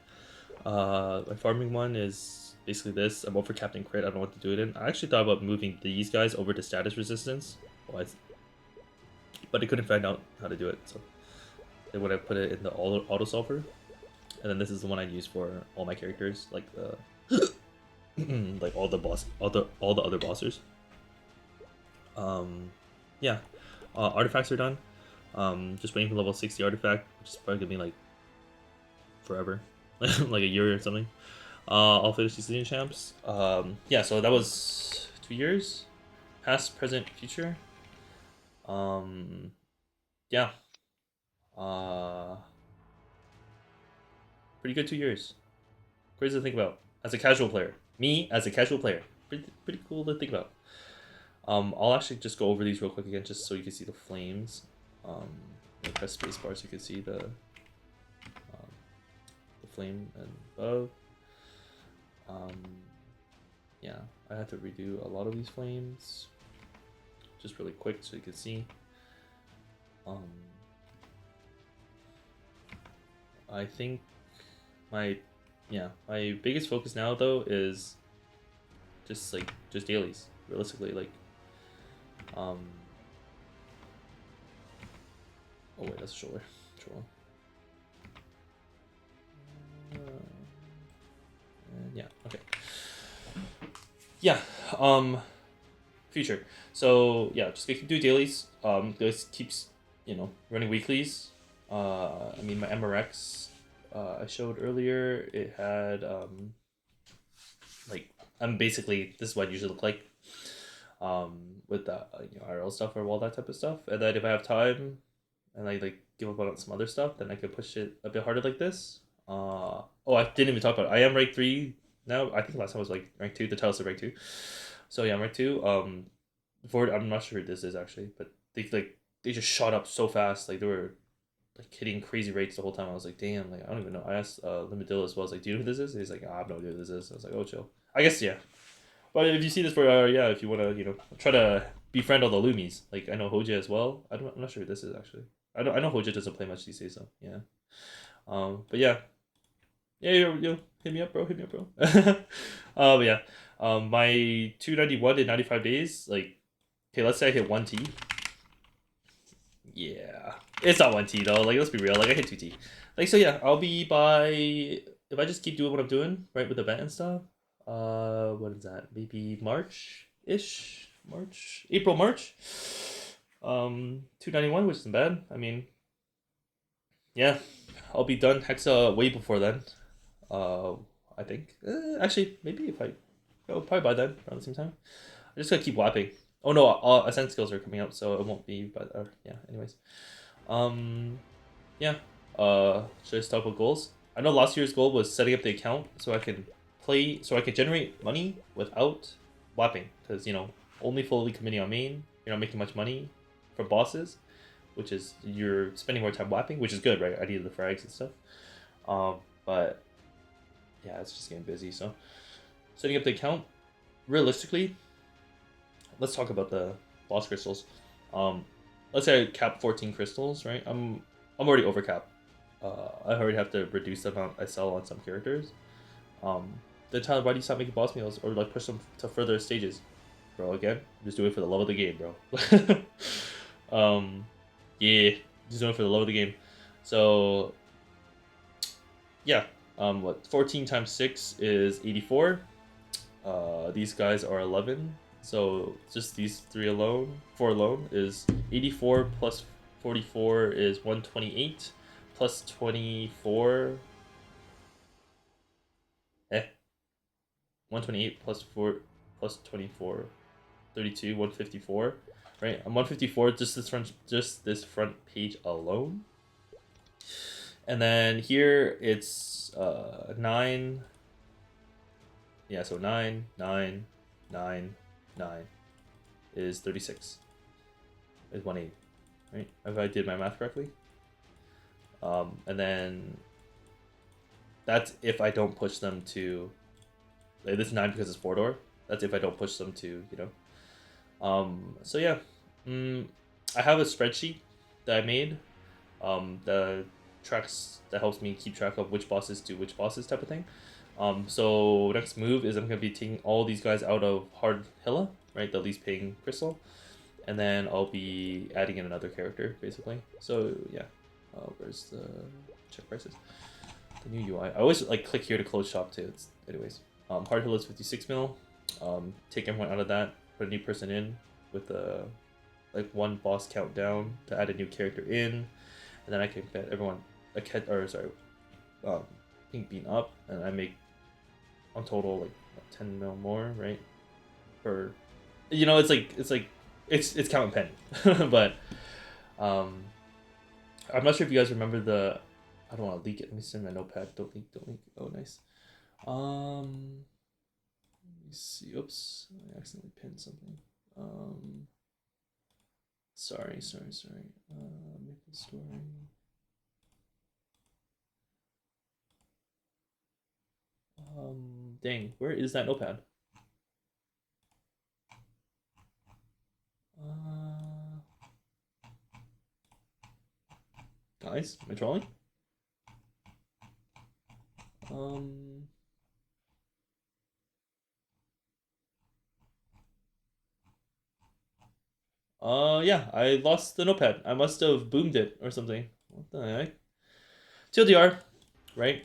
A: My farming one is basically this. I'm over Captain Crit. I don't know what to do it in. I actually thought about moving these guys over to status resistance. But I couldn't find out how to do it, so then when I put it in the auto solver, and then this is the one I use for all my characters, like the like all the other bossers. Yeah, artifacts are done. Just waiting for level 60 artifact, which is probably gonna be like forever, like a year or something. I'll finish these Legion champs. Yeah, so that was 2 years, past, present, future. Yeah. Pretty good 2 years. Crazy to think about as a casual player. Me as a casual player. Pretty cool to think about. I'll actually just go over these real quick again, just so you can see the flames. Press spacebar so you can see the flame and above. Yeah, I had to redo a lot of these flames, just really quick so you can see. I think my biggest focus now though is just dailies, realistically, like oh wait, that's a shoulder. Yeah, okay. Yeah, future. So yeah, just keep do dailies. This keeps running weeklies. I mean my MRX I showed earlier, it had like basically this is what I usually look like. With the IRL stuff or all that type of stuff, and then if I have time, and I like give up on some other stuff, then I could push it a bit harder like this. Oh, I didn't even talk about it. I am rank 3 now. I think last time I was like rank 2. The title said rank 2. So yeah, I'm rank 2. Before I'm not sure who this is actually, but they just shot up so fast. Like they were like hitting crazy rates the whole time. I was like, damn, like I don't even know. I asked Limadil as well. I was like, do you know who this is? He's like, I have no idea who this is. I was like, oh, chill. I guess yeah. But if you see this for yeah, if you wanna try to befriend all the Lumis, like I know Hoja as well. I'm not sure who this is actually. I know Hoja doesn't play much these days, so yeah. But yeah, yeah, yo, hit me up, bro. Hit me up, bro. But yeah, my 291 in 95 days. Like, okay, let's say I hit 1T. Yeah, it's not 1T though. Like, let's be real. Like, I hit 2T. Like, so yeah, I'll be by if I just keep doing what I'm doing, right, with the event and stuff. What is that? Maybe March-ish? April, March. 291, which isn't bad. I mean, yeah, I'll be done Hexa way before then. Uh, I think. Actually, maybe if I, oh, probably by then around the same time. I just gotta keep whapping. Oh no, ascent skills are coming out, so it won't be. But yeah. Anyways, yeah. Should I start with goals? I know last year's goal was setting up the account so I can play, so I can generate money without whapping, because only fully committing on main, you're not making much money for bosses, which is you're spending more time whapping, which is good, right? I needed the frags and stuff. But yeah, it's just getting busy. So setting up the account, realistically, let's talk about the boss crystals. Let's say I cap 14 crystals, right? I'm already over cap. I already have to reduce the amount I sell on some characters. Then Tyler, why do you stop making boss meals or like push them to further stages? Bro, again, just do it for the love of the game, bro. Yeah, just doing it for the love of the game. So yeah, what 14 times 6 is 84. These guys are 11. So just these 4 alone is 84 plus 44 is 128 plus 24. 128 plus 4 plus 24, 32, 154. Right, I'm 154 just this front page alone. And then here it's 9. Yeah, so 9, 9, 9, 9 is 36. Is 180, right? If I did my math correctly. And then that's if I don't push them to, like, this is 9 because it's 4-door. That's if I don't push them to, So yeah, I have a spreadsheet that I made. The tracks that helps me keep track of which bosses do which bosses type of thing. So next move is I'm gonna be taking all these guys out of Hard Hilla, right, the least paying crystal, and then I'll be adding in another character basically. So yeah, where's the check prices? The new UI. I always like click here to close shop too. Anyways, Hard Hilla is 56 mil. Take everyone out of that, put a new person in with a like 1 boss count down to add a new character in, and then I can bet everyone pink bean up, and I make on total like 10 mil more, right? For it's count and pen. But I'm not sure if you guys remember the, I don't want to leak it. Let me send my notepad. Don't leak. Oh, nice. Let me see. Oops, I accidentally pinned something. Sorry. maplestory. Dang, where is that notepad? Guys, am I trolling? Yeah, I lost the notepad. I must have boomed it or something. What the heck? TLDR, right?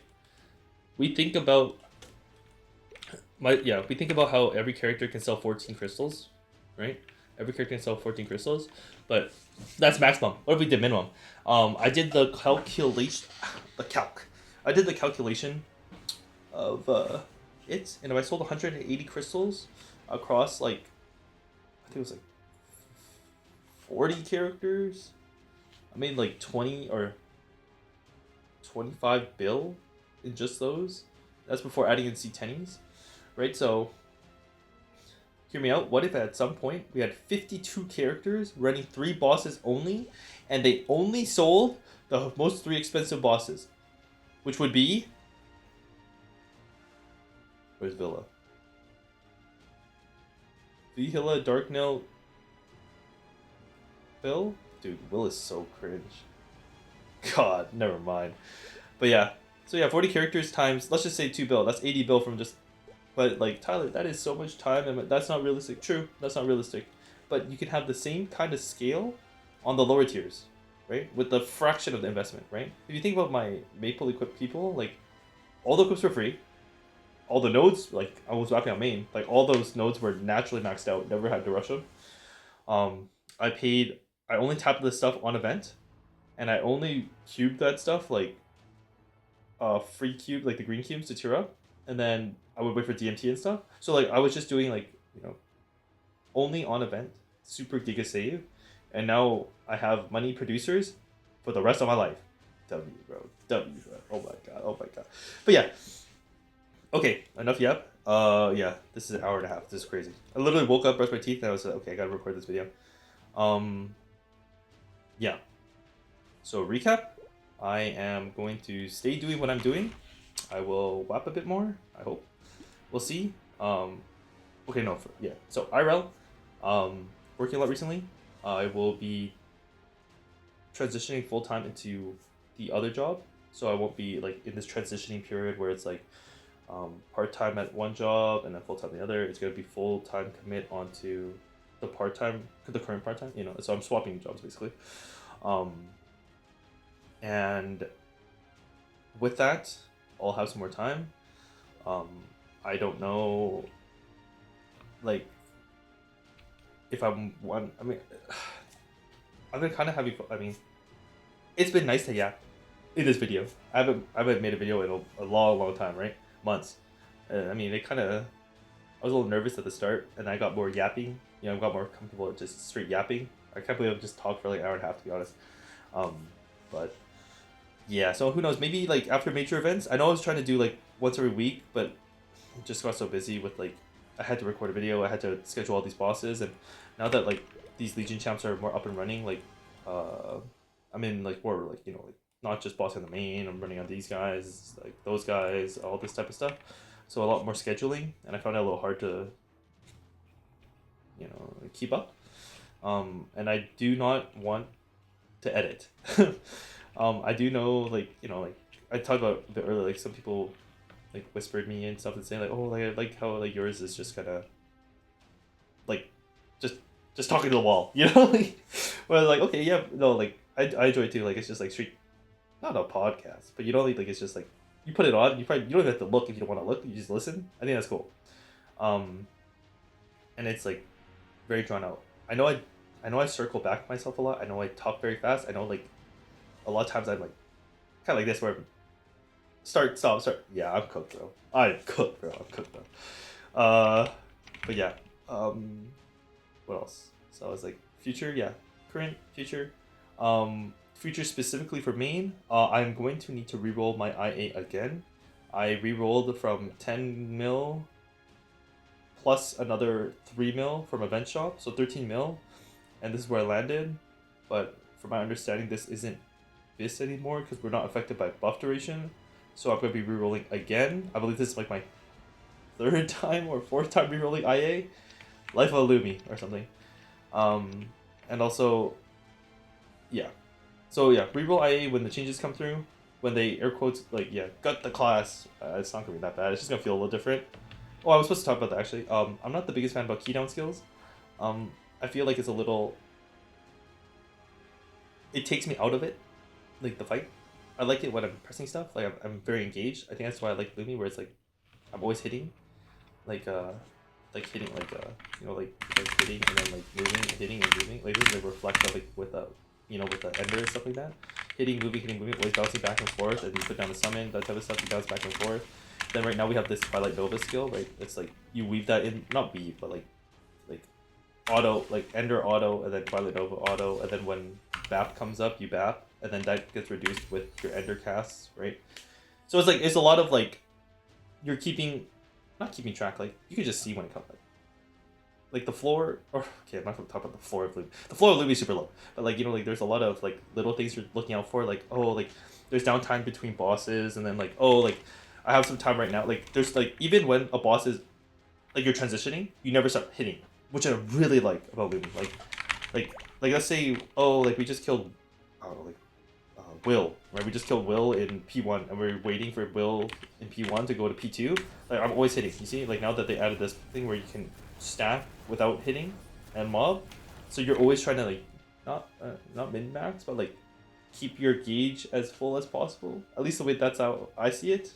A: We think about we think about how every character can sell 14 crystals, right? Every character can sell 14 crystals, but that's maximum. What if we did minimum? I did the calculation. I did the calculation of it, and if I sold 180 crystals across like, I think it was like 40 characters, I made like 20 or 25 bill in just those. That's before adding in C10s, right? So hear me out. What if at some point we had 52 characters running 3 bosses only, and they only sold the most 3 expensive bosses, which would be, where's Villa? Villa, Dark Nail, Bill? Dude, Will is so cringe. God, never mind. But yeah, so yeah, 40 characters times, let's just say 2 bill. That's 80 bill from just, but like, Tyler, that is so much time, and that's not realistic. True, that's not realistic. But you can have the same kind of scale on the lower tiers, right? With the fraction of the investment, right? If you think about my maple equipped people, like, all the equips were free. All the nodes, like, I was wrapping out main, like, all those nodes were naturally maxed out, never had to rush them. I only tapped this stuff on event, and I only cubed that stuff, like, free cube, like the green cubes to tier up, and then I would wait for DMT and stuff. So like I was just doing like, you know, only on event, super giga save, and now I have money producers for the rest of my life. W, bro. W, bro. Oh my god. Oh my god. But yeah. Okay, enough yep. Yeah, this is an hour and a half. This is crazy. I literally woke up, brushed my teeth, and I was like, okay, I gotta record this video. Yeah. So recap. I am going to stay doing what I'm doing. I will WAP a bit more, I hope. We'll see. Okay, no, yeah. So IRL, working a lot recently. I will be transitioning full-time into the other job. So I won't be like in this transitioning period where it's like part-time at one job and then full-time the other. It's gonna be full-time commit onto the part-time, the current part-time, you know, so I'm swapping jobs basically. And with that, I'll have some more time. I don't know, like, if I'm one. I mean, I'm gonna kind of have you. I mean, it's been nice to yap in this video. I haven't made a video in a long time, right? Months. I mean, it kind of. I was a little nervous at the start, and I got more yapping. You know, I got more comfortable with just straight yapping. I can't believe I've just talked for like an hour and a half, to be honest. But yeah, so who knows? Maybe like after major events. I know I was trying to do like once every week, but just got so busy with like I had to record a video. I had to schedule all these bosses, and now that like these Legion champs are more up and running, like I'm in like more like, you know, like not just bossing the main. I'm running on these guys, like those guys, all this type of stuff. So a lot more scheduling, and I found it a little hard to, you know, keep up. And I do not want to edit. I do know, like, you know, like I talked about a bit earlier, like some people like whispered me and stuff and saying like, oh, like I like how like yours is just kind of like just talking to the wall, you know? Like, well, like, okay, yeah, no, like I enjoy it too. Like it's just like street, not a podcast, but you know, like it's just like you put it on. You don't even have to look if you don't want to look. You just listen. I think that's cool. And it's like very drawn out. I know I circle back myself a lot. I know I talk very fast. I know like a lot of times I'm like kind of like this where I'm start, stop, start. Yeah, I'm cooked, bro. I'm cooked, bro. But yeah. What else? So I was like future, yeah, current, future. Future specifically for main. I'm going to need to reroll my IA again. I rerolled from 10 mil plus another 3 mil from event shop, so 13 mil, and this is where I landed. But from my understanding, this isn't this anymore because we're not affected by buff duration. So I'm going to be rerolling again. I believe this is like my 3rd time or 4th time rerolling IA. Life of a Lumi or something. And also, yeah. So yeah, reroll IA when the changes come through. When they air quotes like, yeah, gut the class. It's not gonna be that bad. It's just gonna feel a little different. Oh, I was supposed to talk about that actually. I'm not the biggest fan about keydown skills. I feel like it's a little. It takes me out of it, like the fight. I like it when I'm pressing stuff. Like I'm very engaged. I think that's why I like Lumi, where it's like I'm always hitting, like hitting you know, like hitting and then like moving, hitting and moving. Like this is like reflect like with you know, with the ender and stuff like that. Hitting, moving, always bouncing back and forth, and you put down the summon, that type of stuff. You bounce back and forth, Then right now we have this Twilight Nova skill, right? It's like you weave that in, not weave, but like auto, like Ender auto, and then Twilight Nova auto, and then when BAP comes up, you BAP, and then that gets reduced with your Ender casts, right? So it's like, it's a lot of like, you're keeping, not keeping track, like, you can just see when it comes, like the floor, or, okay, I'm not gonna talk about the floor of Lumi. The floor of Lumi is super low, but like, you know, like there's a lot of like little things you're looking out for, like, oh, like there's downtime between bosses, and then like, oh, like I have some time right now, like there's like, even when a boss is, like you're transitioning, you never start hitting, which I really like about Lumi. Like let's say, oh, like we just killed, oh, like Will, right? We just killed Will in P1, and we're waiting for Will in P1 to go to P2. Like I'm always hitting. You see, like now that they added this thing where you can stack without hitting and mob, so you're always trying to like not min max, but like keep your gauge as full as possible. At least the way that's how I see it.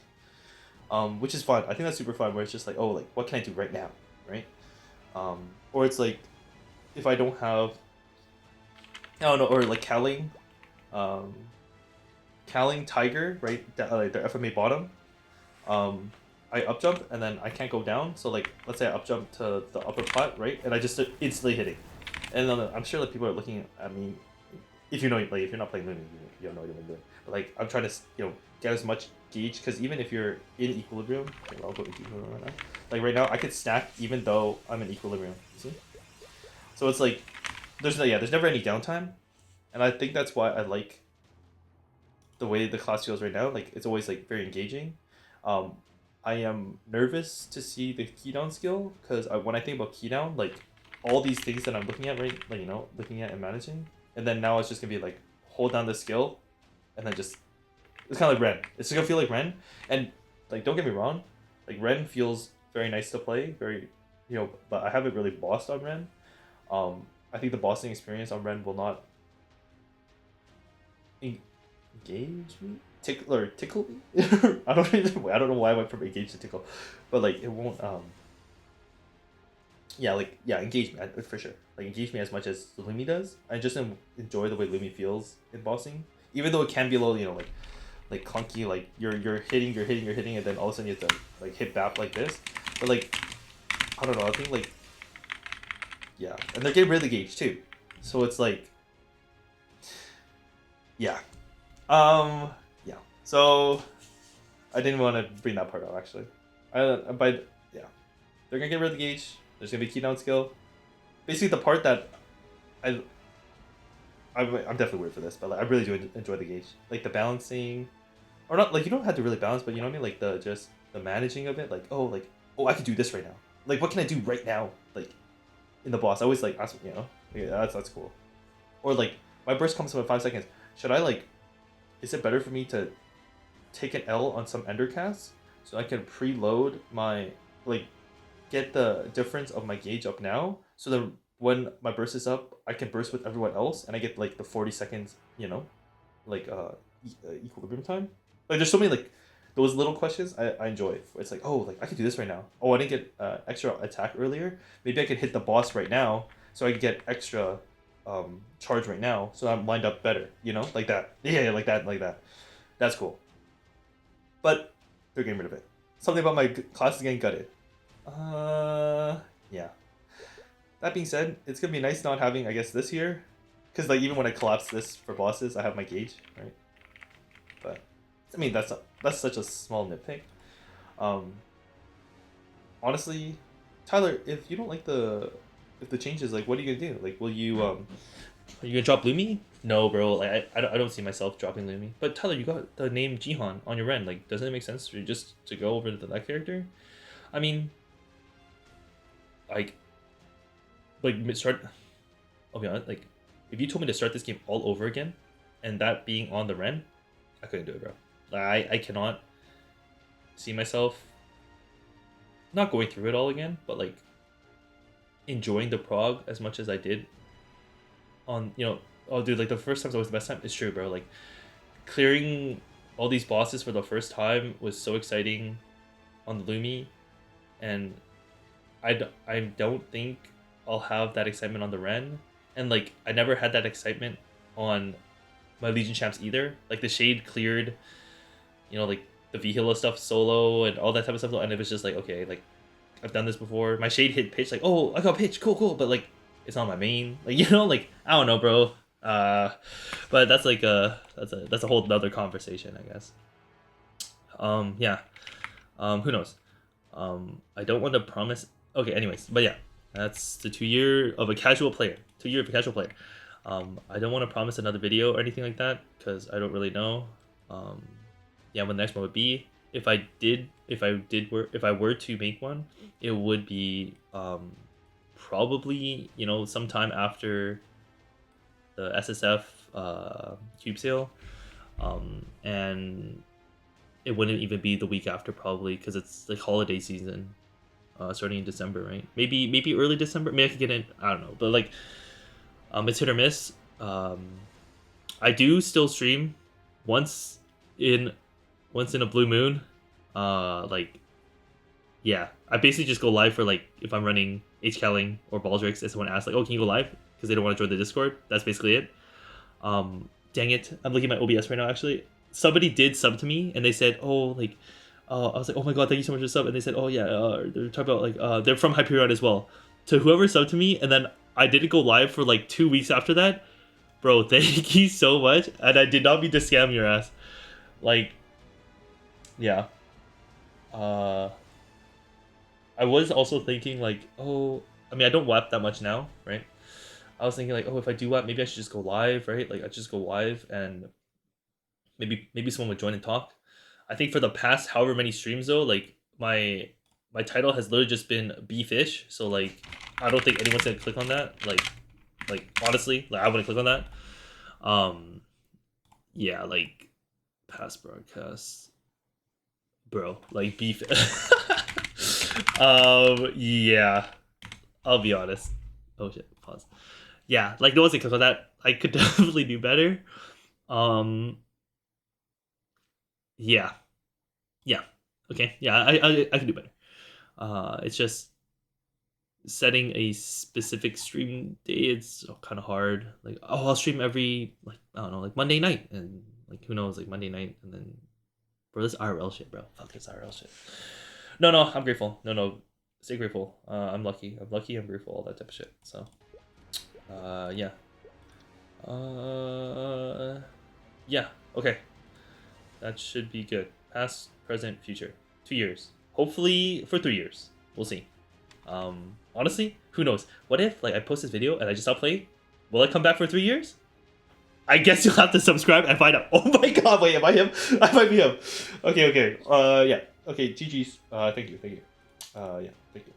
A: Which is fun. I think that's super fun. Where it's just like, oh, like what can I do right now, right? Or it's like, if I don't have, I don't know, or like Kaling, Tiger, right? Like the FMA bottom. I up jump and then I can't go down. So like, let's say I up jump to the upper plat, right? And I just start instantly hitting. And then I'm sure that people are looking at me. If you know, like if you're not playing Lumi, you have no idea what I'm doing. But like I'm trying to, get as much gauge, because even if you're in equilibrium, okay, I'll go into equilibrium right now. Like right now, I could stack even though I'm in equilibrium. You see? So it's like there's never any downtime, and I think that's why I like the way the class feels right now. Like it's always like very engaging. I am nervous to see the keydown skill, because when I think about keydown, like all these things that I'm looking at, right, like looking at and managing, and then now it's just gonna be like hold down the skill, and then just, it's kind of like Ren. It's gonna feel like Ren, and like don't get me wrong, like Ren feels very nice to play, very, but I haven't really bossed on Ren. I think the bossing experience on Ren will not engage me, tickle me. I don't know why I went from engage to tickle, but like it won't. Engage me for sure. Like engage me as much as Lumi does. I just enjoy the way Lumi feels in bossing, even though it can be a little, like clunky, like you're hitting, and then all of a sudden you have to like hit BAP like this. But like, I don't know, I think like, yeah, and they're getting rid of the gauge too, so it's like, yeah, yeah. So I didn't want to bring that part up actually. But yeah, they're gonna get rid of the gauge. There's gonna be keydown skill. Basically, the part that I'm definitely weird for this, but like, I really do enjoy the gauge, like the balancing. Or not, like you don't have to really balance, but you know what I mean, like the managing of it, like oh I could do this right now, like what can I do right now, like in the boss. I always like ask, yeah, that's cool. Or like my burst comes up in 5 seconds. Should I like, is it better for me to take an L on some ender casts so I can preload my, like get the difference of my gauge up now, so that when my burst is up I can burst with everyone else and I get like the 40 seconds, like equilibrium time. Like there's so many like those little questions I enjoy. It's like, oh, like I could do this right now. Oh, I didn't get extra attack earlier. Maybe I could hit the boss right now so I could get extra charge right now, so I'm lined up better. Like that. Yeah, like that. That's cool. But they're getting rid of it. Something about my class is getting gutted. Yeah. That being said, it's gonna be nice not having, I guess, this here, because like even when I collapse this for bosses, I have my gauge, right? But I mean, that's such a small nitpick. Honestly, Tyler, if you don't like the changes, like what are you gonna do? Like, will you are you gonna drop Lumi? No, bro. Like I don't see myself dropping Lumi. But Tyler, you got the name Jihan on your Ren. Like, doesn't it make sense for you just to go over to that character? I mean, like start. I'll be honest. Like, if you told me to start this game all over again, and that being on the Ren, I couldn't do it, bro. Like, I cannot see myself not going through it all again, but like enjoying the prog as much as I did on, oh dude, like the first time's always the best time. It's true, bro. Like clearing all these bosses for the first time was so exciting on the Lumi, and I don't think I'll have that excitement on the Ren, and like I never had that excitement on my Legion champs either. Like the Shade cleared, like the Vihila stuff solo and all that type of stuff, and it was just like, okay, like I've done this before. My shade hit pitch, like, oh, I got pitch, cool, but like it's not my main, like, you know, like I don't know, bro. But that's like that's a whole other conversation, I guess. Yeah. Who knows? I don't want to promise. Okay, anyways, but yeah, that's the 2 year of a casual player. 2 year of a casual player. I don't want to promise another video or anything like that because I don't really know. Yeah, when the next one would be. If I were to make one, it would be probably, you know, sometime after the SSF cube sale, and it wouldn't even be the week after probably because it's like holiday season, starting in December, right? Maybe early December. Maybe I could get in. I don't know, but like, it's hit or miss. I do still stream once in a blue moon. Like, yeah, I basically just go live for like if I'm running HCaling or Baldrix and someone asks like, oh, can you go live? Because they don't want to join the Discord. That's basically it. Dang it, I'm looking at my OBS right now actually. Somebody did sub to me and they said, oh, like, I was like, oh my god, thank you so much for the sub. And they said, oh yeah, they're talking about like, they're from Hyperion as well. To whoever subbed to me, and then I didn't go live for like 2 weeks after that. Bro, thank you so much. And I did not mean to scam your ass. Like, yeah. I was also thinking like, oh, I mean, I don't WAP that much now, right? I was thinking like, oh, if I do WAP, maybe I should just go live, right? Like, I just go live and maybe someone would join and talk. I think for the past however many streams though, like my title has literally just been B-Fish, so like I don't think anyone's gonna click on that. Like honestly, like I wouldn't click on that. Yeah, like past broadcasts, bro, like beef. Yeah, I'll be honest. Oh shit, pause. Yeah, like no one's gonna click on that. I could definitely do better. Yeah. Okay. Yeah, I can do better. It's just setting a specific stream day. It's kind of hard. Like, oh, I'll stream every like I don't know, like Monday night, and like who knows, like Monday night, and then bro, this IRL shit, bro. Fuck this IRL shit. No, I'm grateful. No, stay grateful. I'm lucky. I'm grateful. All that type of shit. So, yeah. Yeah. Okay. That should be good. Past, present, future. 2 years. Hopefully for 3 years. We'll see. Honestly, who knows? What if like I post this video and I just stop playing? Will I come back for 3 years? I guess you'll have to subscribe and find out. Oh my god, wait, am I him? I might be him. Okay. Yeah. Okay, GG's. Thank you. Yeah, thank you.